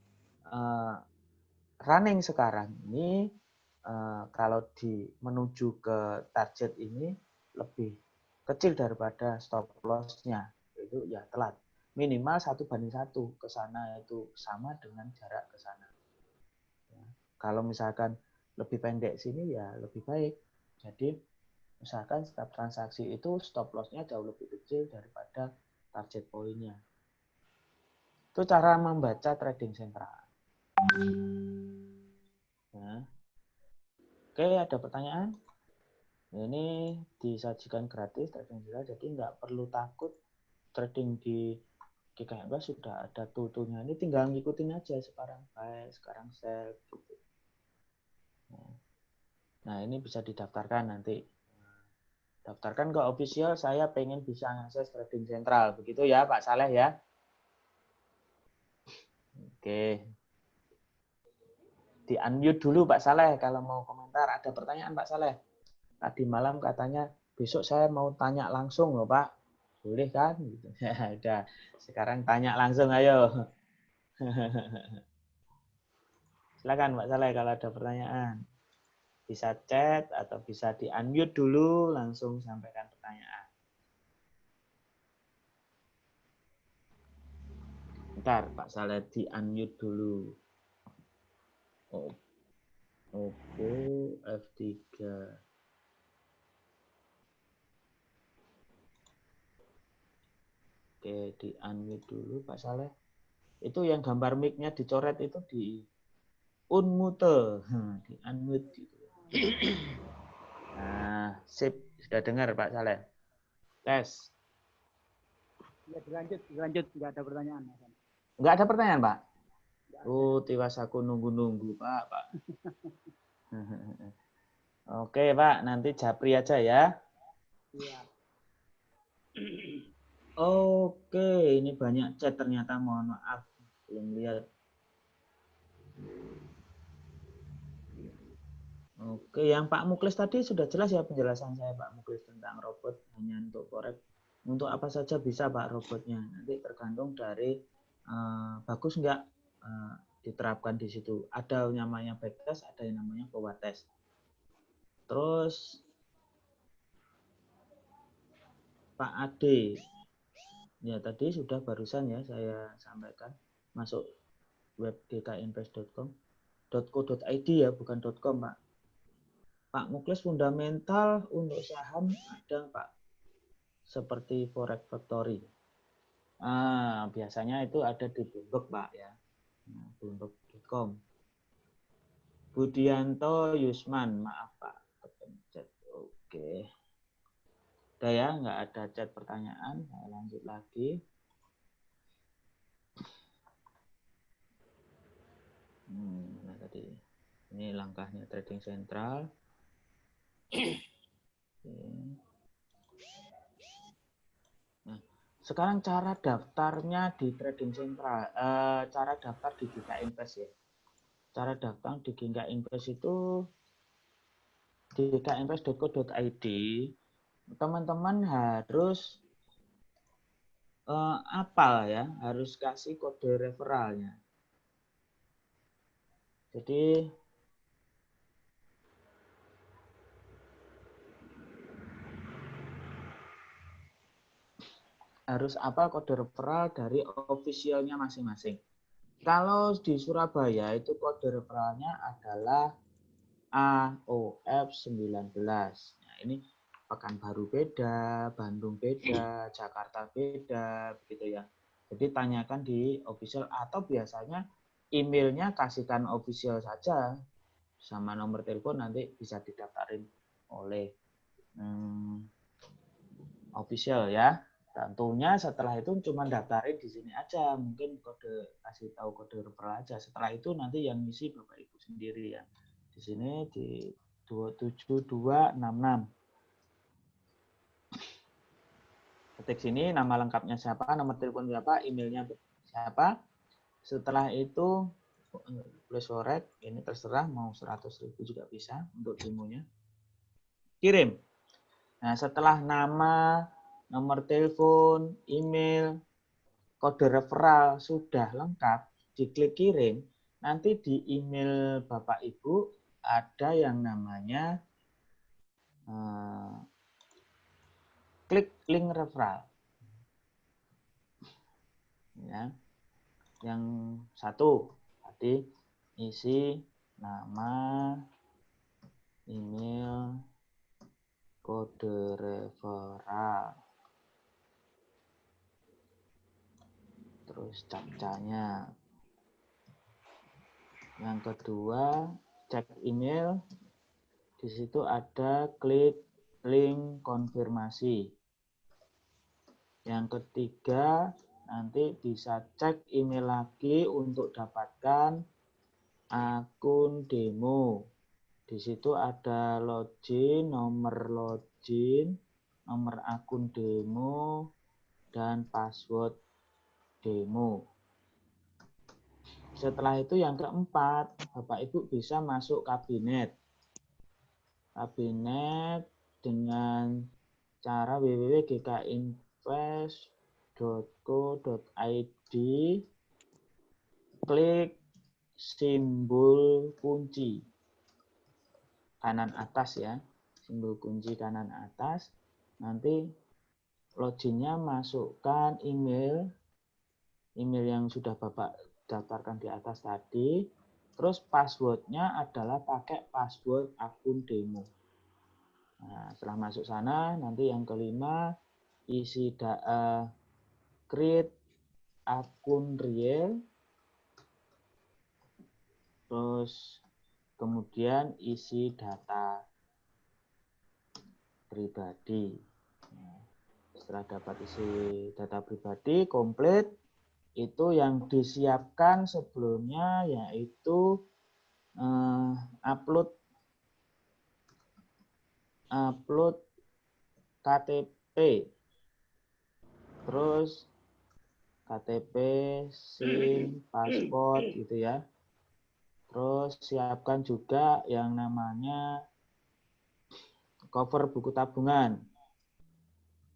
running sekarang ini kalau menuju ke target ini lebih kecil daripada stop loss-nya, itu ya telat. Minimal 1:1 ke sana itu sama dengan jarak ke sana. Ya. Kalau misalkan lebih pendek sini ya lebih baik. Jadi misalkan setiap transaksi itu stop loss-nya jauh lebih kecil daripada target poinnya. Itu cara membaca trading sentral. Ya. Oke, ada pertanyaan? Ini disajikan gratis trading sentral, jadi nggak perlu takut trading di GKMB sudah ada tutunya. Ini tinggal ngikutin aja sekarang buy, sekarang sell gitu. Nah, ini bisa didaftarkan nanti. Daftarkan ke official, saya pengen bisa akses trading sentral. Begitu ya Pak Saleh ya. Oke. Di unmute dulu Pak Saleh kalau mau komentar. Ada pertanyaan Pak Saleh? Tadi malam katanya besok saya mau tanya langsung loh Pak. Boleh kan? Udah. Sekarang tanya langsung ayo. Silakan Pak Saleh kalau ada pertanyaan. Bisa chat atau bisa di unmute dulu langsung sampaikan pertanyaan. Bentar Pak Saleh di unmute dulu. Oppo F3. Oke, di unmute dulu Pak Saleh. Itu yang gambar mic-nya dicoret itu di unmute, di unmute gitu. Nah, sip, sudah dengar Pak Saleh. Tes. Ya, dilanjut, nggak ada pertanyaan. Enggak ada pertanyaan, Pak? Oh, tiwas aku nunggu-nunggu, Pak. Oke, Pak, nanti japri aja ya. Iya. Oke, ini banyak chat ternyata, mohon maaf. Belum lihat. Oke, yang Pak Muklis tadi sudah jelas ya penjelasan saya Pak Muklis tentang robot hanya untuk forex. Untuk apa saja bisa Pak robotnya. Nanti tergantung dari bagus nggak diterapkan di situ. Ada yang namanya backtest, ada yang namanya forward test. Terus Pak Ade, ya tadi sudah barusan ya saya sampaikan masuk web gkinvest.com.co.id ya, bukan .com Pak. Pak Muklis fundamental untuk saham ada Pak, seperti Forex Factory. Biasanya itu ada di Bloomberg Pak ya, bloomberg.com. Budianto Yusman, maaf Pak, kepencet. Oke. Udah ya, nggak ada chat pertanyaan, saya lanjut lagi. Nah tadi ini langkahnya trading sentral. Nah, sekarang cara daftarnya di trading sentral, cara daftar di GKInvest ya. Cara daftar di GKInvest itu di gkinvest.co.id, teman-teman harus apal ya, harus kasih kode referralnya. Jadi harus apa kode referral dari officialnya masing-masing. Kalau di Surabaya itu kode referralnya adalah AOF19. Nah, ini Pekanbaru beda, Bandung beda, Jakarta beda, begitu ya. Jadi tanyakan di official atau biasanya emailnya kasihkan official saja sama nomor telepon, nanti bisa didaftarin oleh official ya. Tentunya setelah itu cuma daftarin di sini aja, mungkin kasih tahu kode referral aja. Setelah itu nanti yang ngisi Bapak Ibu sendiri ya. Di sini di 27266. Ketik sini nama lengkapnya siapa, nomor telepon siapa, emailnya siapa. Setelah itu tulis korek, ini terserah mau 100.000 juga bisa untuk demonya. Kirim. Nah, setelah nama, nomor telepon, email, kode referral sudah lengkap, diklik kirim, nanti di email Bapak Ibu ada yang namanya klik link referral. Ya. Yang satu tadi isi nama, email, kode referral, terus captchanya. Yang kedua cek email, di situ ada klik link konfirmasi. Yang ketiga, nanti bisa cek email lagi untuk dapatkan akun demo. Di situ ada login, nomor akun demo, dan password demo. Setelah itu yang keempat, Bapak Ibu bisa masuk kabinet. Kabinet dengan cara www.gkinvest.co.id, klik simbol kunci kanan atas ya, simbol kunci kanan atas, nanti loginnya masukkan email yang sudah Bapak daftarkan di atas tadi, terus passwordnya adalah pakai password akun demo. Nah, setelah masuk sana, nanti yang kelima, isi create akun real, terus kemudian isi data pribadi. Nah, setelah dapat isi data pribadi komplit, itu yang disiapkan sebelumnya yaitu upload KTP, terus KTP, SIM, paspor gitu ya. Terus siapkan juga yang namanya cover buku tabungan.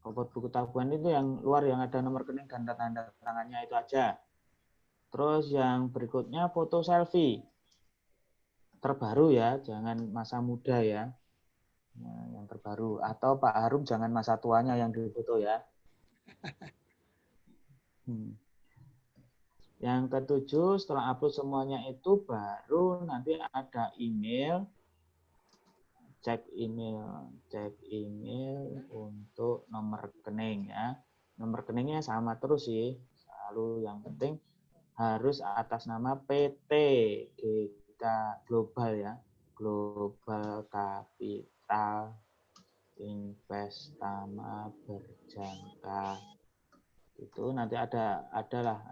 Cover buku tabungan itu yang luar yang ada nomor rekening dan tanda tangannya itu aja. Terus yang berikutnya foto selfie. Terbaru ya, jangan masa muda ya. Nah, yang terbaru. Atau Pak Harum jangan masa tuanya yang difoto ya. Yang ketujuh, setelah upload semuanya itu baru nanti ada email, cek email untuk nomor rekening ya. Nomor rekeningnya sama terus sih, selalu yang penting harus atas nama PT GK Global ya, Global Capital Investama Berjangka. Itu nanti adalah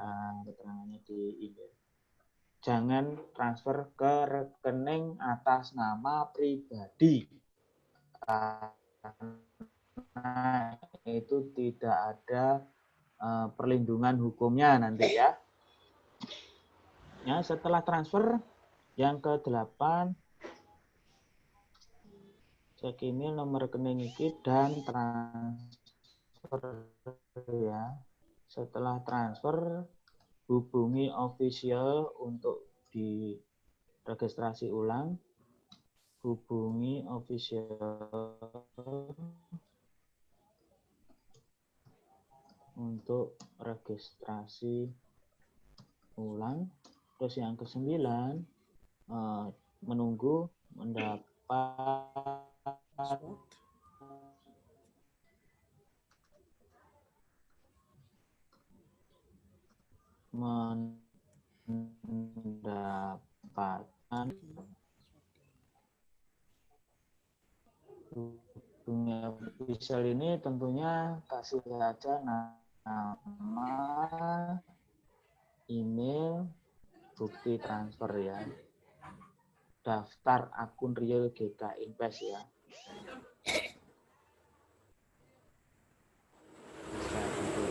keterangannya di email. Jangan transfer ke rekening atas nama pribadi karena itu tidak ada perlindungan hukumnya nanti ya. Ya, setelah transfer yang ke-8 cek email nomor rekening ini dan transfer ya. Setelah transfer, hubungi official untuk diregistrasi ulang. Hubungi official untuk registrasi ulang. Terus yang ke-9, menunggu mendapat hubungan official ini tentunya kasih saja nama, email, bukti transfer ya, daftar akun real GK Invest ya.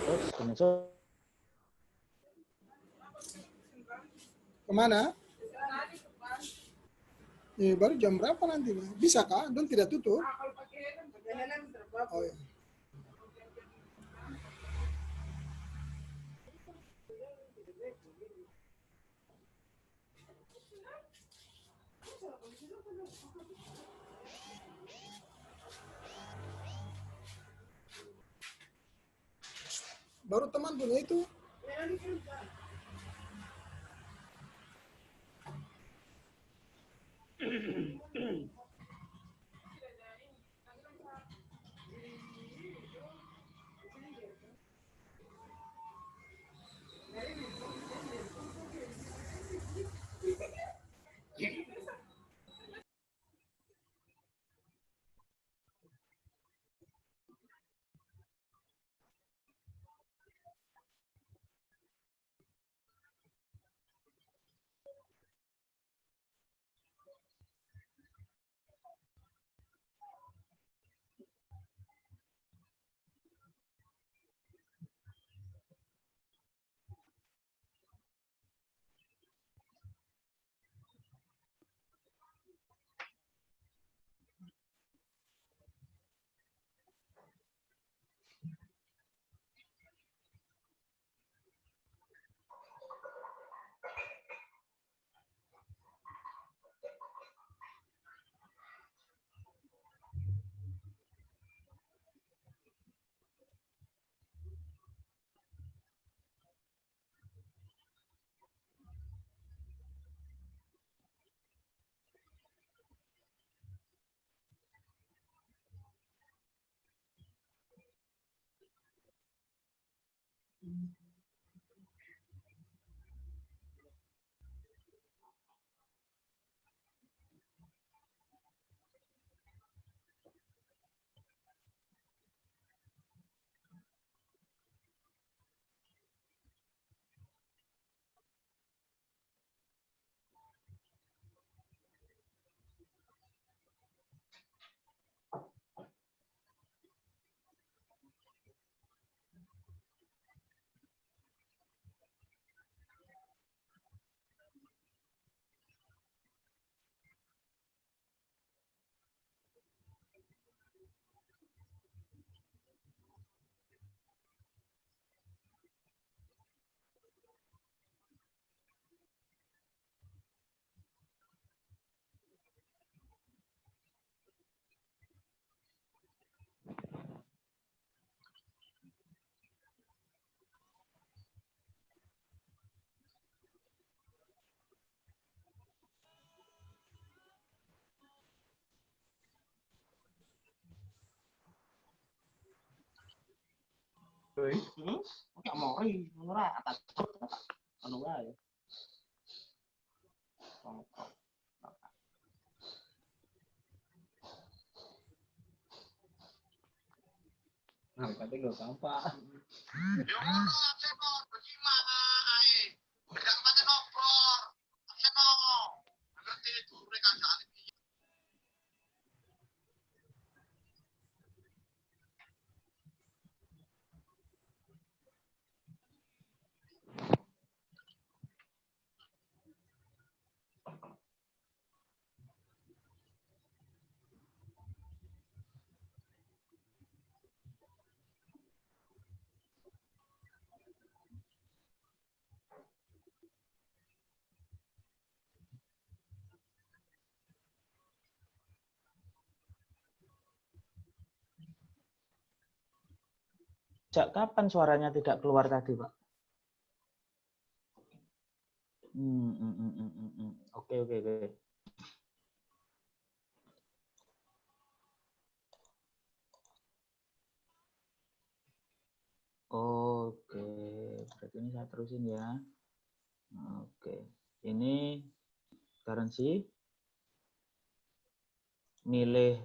Terus screenshot. Kemana? Baru jam berapa nanti? Bisa kah? Don tidak tutup? Oh, ya. Baru teman punya itu. Nggak mau murah atas anu wae. Nah, tapi nggak gampang. Sejak kapan suaranya tidak keluar tadi, Pak? Oke. Oke, berarti ini saya terusin ya. Oke, ini currency, milih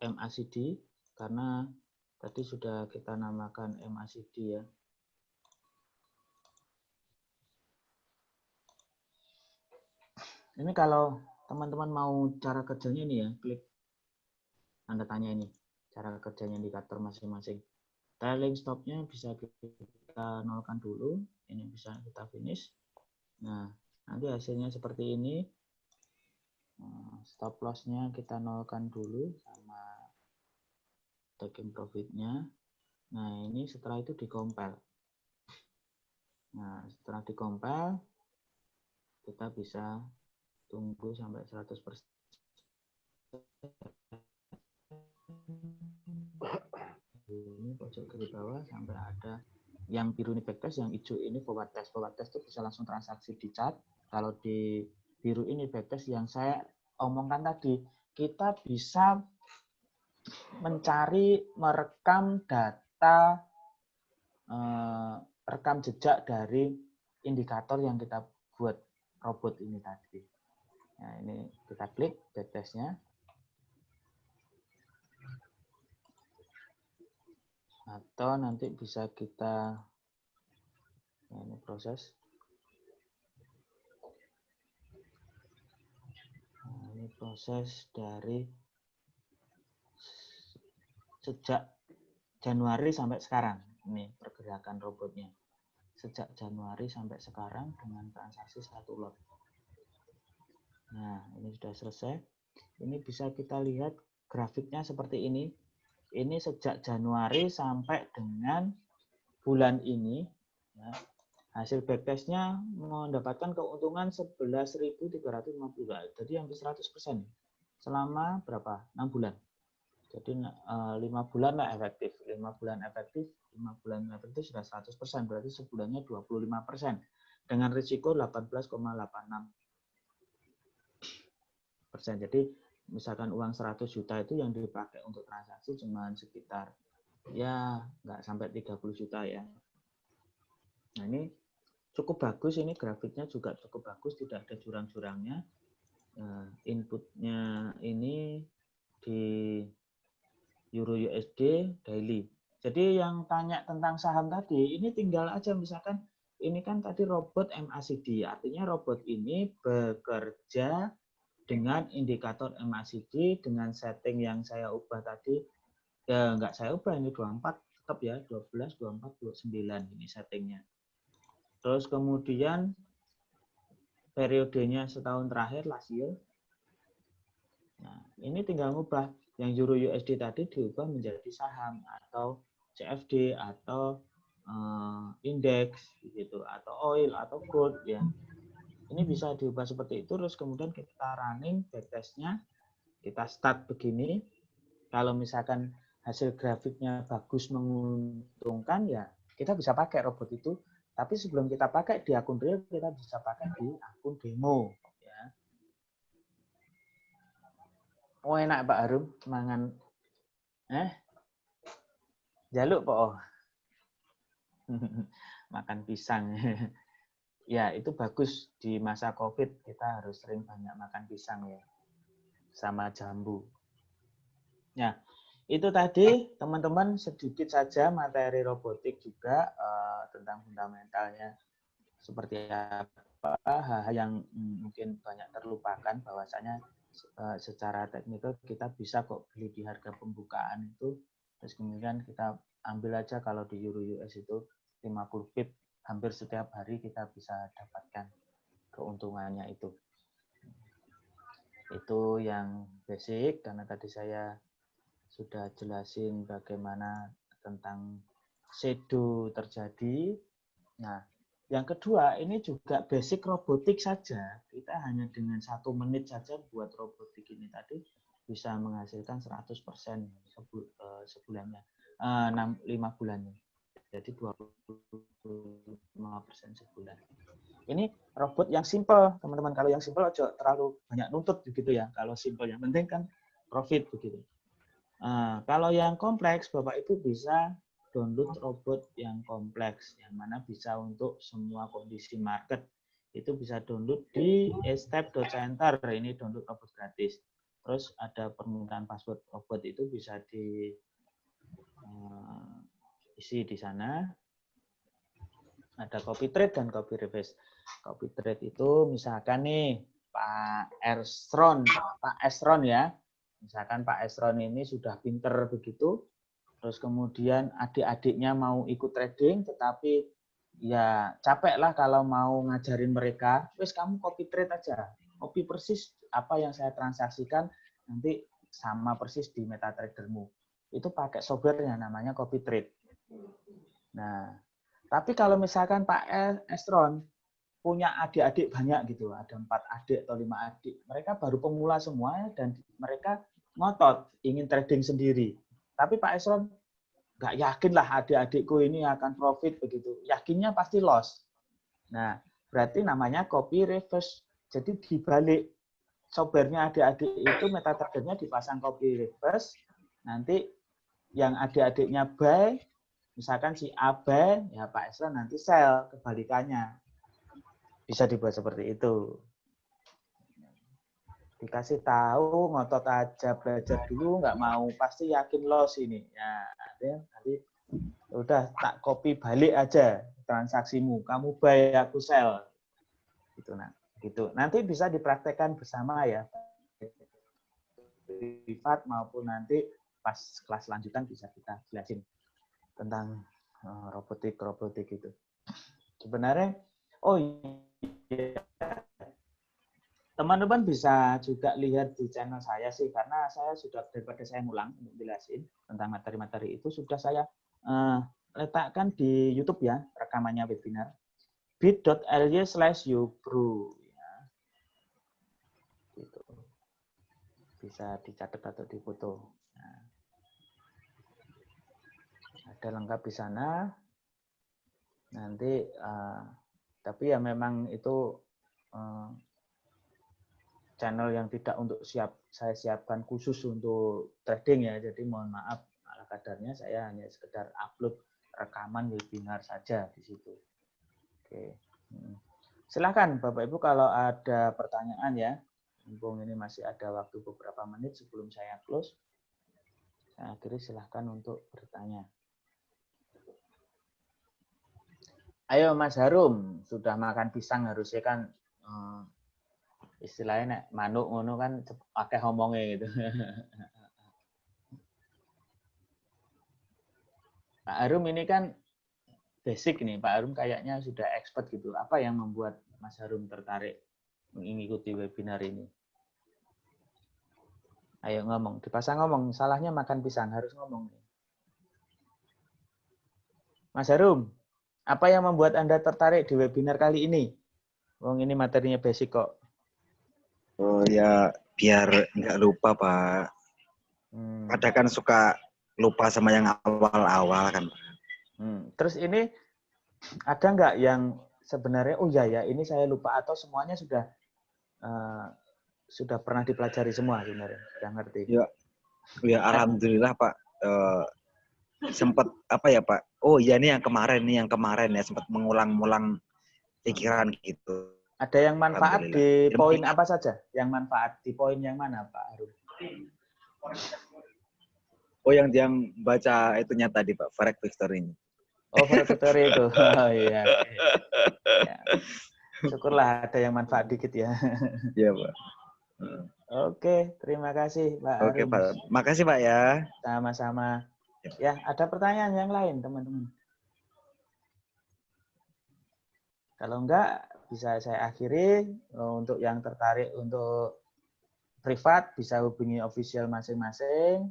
MACD karena tadi sudah kita namakan MACD ya. Ini kalau teman-teman mau cara kerjanya ini ya, klik tanda tanya ini, cara kerjanya indikator masing-masing. Trailing stopnya bisa kita nolkan dulu. Ini bisa kita finish. Nah, nanti hasilnya seperti ini. Stop loss-nya kita nolkan dulu sama taking profit-nya. Nah, ini setelah itu dikompil. Nah, setelah dikompil, kita bisa tunggu sampai 100%. Ini pojok kiri bawah sampai ada yang biru ini backtest, yang hijau ini forward test. Forward test itu bisa langsung transaksi di chart. Kalau di biru ini backtest yang saya omongkan tadi, kita bisa mencari, merekam data, rekam jejak dari indikator yang kita buat robot ini tadi. Nah, ini kita klik backtestnya. Atau nanti bisa kita, nah ini proses. Nah, ini proses dari sejak Januari sampai sekarang. Ini pergerakan robotnya. Sejak Januari sampai sekarang dengan transaksi 1 lot. Nah, ini sudah selesai. Ini bisa kita lihat grafiknya seperti ini. Ini sejak Januari sampai dengan bulan ini. Ya, hasil backtestnya mendapatkan keuntungan 11.350. Jadi hampir 100%. Selama berapa? 6 bulan. Jadi 5 bulan lah efektif. 5 bulan efektif sudah 100%. Berarti sebulannya 25%. Dengan risiko 18,86%. Jadi misalkan uang 100 juta itu yang dipakai untuk transaksi cuma sekitar ya nggak sampai 30 juta ya. Nah ini cukup bagus, ini grafiknya juga cukup bagus, tidak ada jurang-jurangnya. Inputnya ini di Euro USD daily. Jadi yang tanya tentang saham tadi, ini tinggal aja misalkan ini kan tadi robot MACD, artinya robot ini bekerja dengan indikator MACD dengan setting yang saya ubah tadi, ya nggak saya ubah, ini 24 tetap ya, 12, 24, 29 ini settingnya. Terus kemudian periodenya setahun terakhir last year. Nah, ini tinggal ngubah yang Euro USD tadi diubah menjadi saham atau CFD atau indeks gitu, atau oil atau gold ya. Ini bisa diubah seperti itu, terus kemudian kita running backtestnya, kita start begini. Kalau misalkan hasil grafiknya bagus menguntungkan ya kita bisa pakai robot itu. Tapi sebelum kita pakai di akun real, kita bisa pakai di akun demo. Ya. Oh enak Pak Harum, mangan jaluk po. Makan pisang. Ya itu bagus di masa COVID, kita harus sering banyak makan pisang ya, sama jambu. Nah itu tadi teman-teman sedikit saja materi robotik juga tentang fundamentalnya seperti apa, hal yang mungkin banyak terlupakan bahwasanya secara teknikal kita bisa kok beli di harga pembukaan itu, terus kemudian kita ambil aja kalau di Euro US itu 50 pip, hampir setiap hari kita bisa dapatkan keuntungannya itu. Itu yang basic, karena tadi saya sudah jelasin bagaimana tentang shadow terjadi. Nah, yang kedua ini juga basic robotik saja. Kita hanya dengan 1 menit saja buat robotik ini tadi bisa menghasilkan 100% sebulannya, 5 bulannya. Jadi 25% sebulan. Ini robot yang simple, teman-teman. Kalau yang simple aja terlalu banyak nuntut begitu ya. Kalau simple yang penting kan profit begitu. Kalau yang kompleks, Bapak Ibu bisa download robot yang kompleks, yang mana bisa untuk semua kondisi market. Itu bisa download di step.center, ini download robot gratis. Terus ada permintaan password robot, itu bisa diisi di sana. Ada copy trade dan copy reverse. Copy trade itu misalkan nih Pak Esron ya. Misalkan Pak Esron ini sudah pinter begitu, terus kemudian adik-adiknya mau ikut trading, tetapi ya capek lah kalau mau ngajarin mereka, wes kamu copy trade aja, copy persis apa yang saya transaksikan, nanti sama persis di MetaTrader-mu. Itu pakai software-nya namanya copy trade. Nah, tapi kalau misalkan Pak Estron punya adik-adik banyak gitu, ada 4 adik atau 5 adik, mereka baru pemula semua dan mereka ngotot ingin trading sendiri. Tapi Pak Estron nggak yakin lah adik-adikku ini akan profit begitu. Yakinnya pasti loss. Nah, berarti namanya copy reverse. Jadi dibalik softwarenya adik-adik itu MetaTrader-nya dipasang copy reverse. Nanti yang adik-adiknya buy, misalkan si A buy, ya Pak Esra nanti sell, kebalikannya. Bisa dibuat seperti itu. Dikasih tahu, ngotot aja, belajar dulu, nggak mau, pasti yakin loss ini. Ya, nanti udah tak copy balik aja transaksimu. Kamu buy, aku sell. Gitu, nah. Gitu. Nanti bisa dipraktekkan bersama ya. Privat maupun nanti pas kelas lanjutan bisa kita jelasin tentang robotik itu. Sebenarnya, oh iya, teman-teman bisa juga lihat di channel saya sih, karena saya sudah daripada saya ngulang untuk jelasin tentang materi-materi itu sudah saya letakkan di YouTube ya, rekamannya webinar bit.ly/yubro. Gitu. Bisa dicatat atau difoto. Nah, ada lengkap di sana. Nanti, tapi ya memang itu channel yang tidak untuk saya siapkan khusus untuk trading ya. Jadi mohon maaf, ala kadarnya saya hanya sekedar upload rekaman webinar saja di situ. Oke. Silakan Bapak Ibu kalau ada pertanyaan ya. Mumpung ini masih ada waktu beberapa menit sebelum saya close. Saya akhiri silahkan untuk bertanya. Ayo Mas Harum, sudah makan pisang harusnya kan istilahnya manuk ngono kan pakai ngomongnya gitu. Pak Harum ini kan basic nih, Pak Harum kayaknya sudah expert gitu. Apa yang membuat Mas Harum tertarik mengikuti webinar ini? Ayo ngomong, dipasang ngomong, salahnya makan pisang, harus ngomong. Mas Harum, apa yang membuat Anda tertarik di webinar kali ini? Wong ini materinya basic kok. Oh ya, biar nggak lupa Pak. Kadang kan suka lupa sama yang awal-awal kan Pak. Terus ini ada nggak yang sebenarnya, oh ya ini saya lupa, atau semuanya sudah pernah dipelajari semua sebenarnya, sudah ngerti? Ya alhamdulillah Pak. Sempat apa ya Pak? Oh iya ini yang kemarin ya sempat mengulang-ulang pikiran gitu. Ada yang manfaat di poin apa saja? Yang manfaat di poin yang mana Pak Harum? Oh yang baca itunya tadi Pak, Forex Victory-nya. Oh Forex Victory itu. Oh iya. Ya. Syukurlah ada yang manfaat dikit ya. Iya Pak. Oke, terima kasih Pak Harum. Oke Pak, makasih Pak ya. Sama-sama. Ya, ada pertanyaan yang lain teman-teman? Kalau enggak, bisa saya akhiri. Untuk yang tertarik untuk privat, bisa hubungi official masing-masing.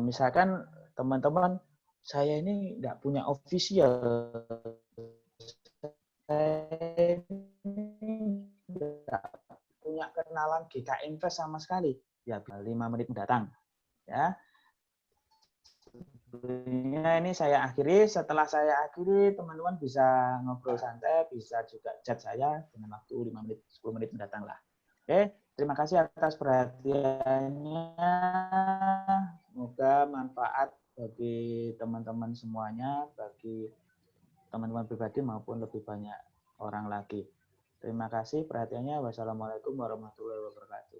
Misalkan teman-teman, saya ini enggak punya official. Saya enggak punya kenalan GK Invest sama sekali. Ya, 5 menit mendatang. Ya. Ini saya akhiri. Setelah saya akhiri, teman-teman bisa ngobrol santai, bisa juga chat saya dengan waktu 5 menit, 10 menit mendatang lah. Oke, terima kasih atas perhatiannya. Semoga manfaat bagi teman-teman semuanya, bagi teman-teman pribadi maupun lebih banyak orang lagi. Terima kasih perhatiannya. Wassalamualaikum warahmatullahi wabarakatuh.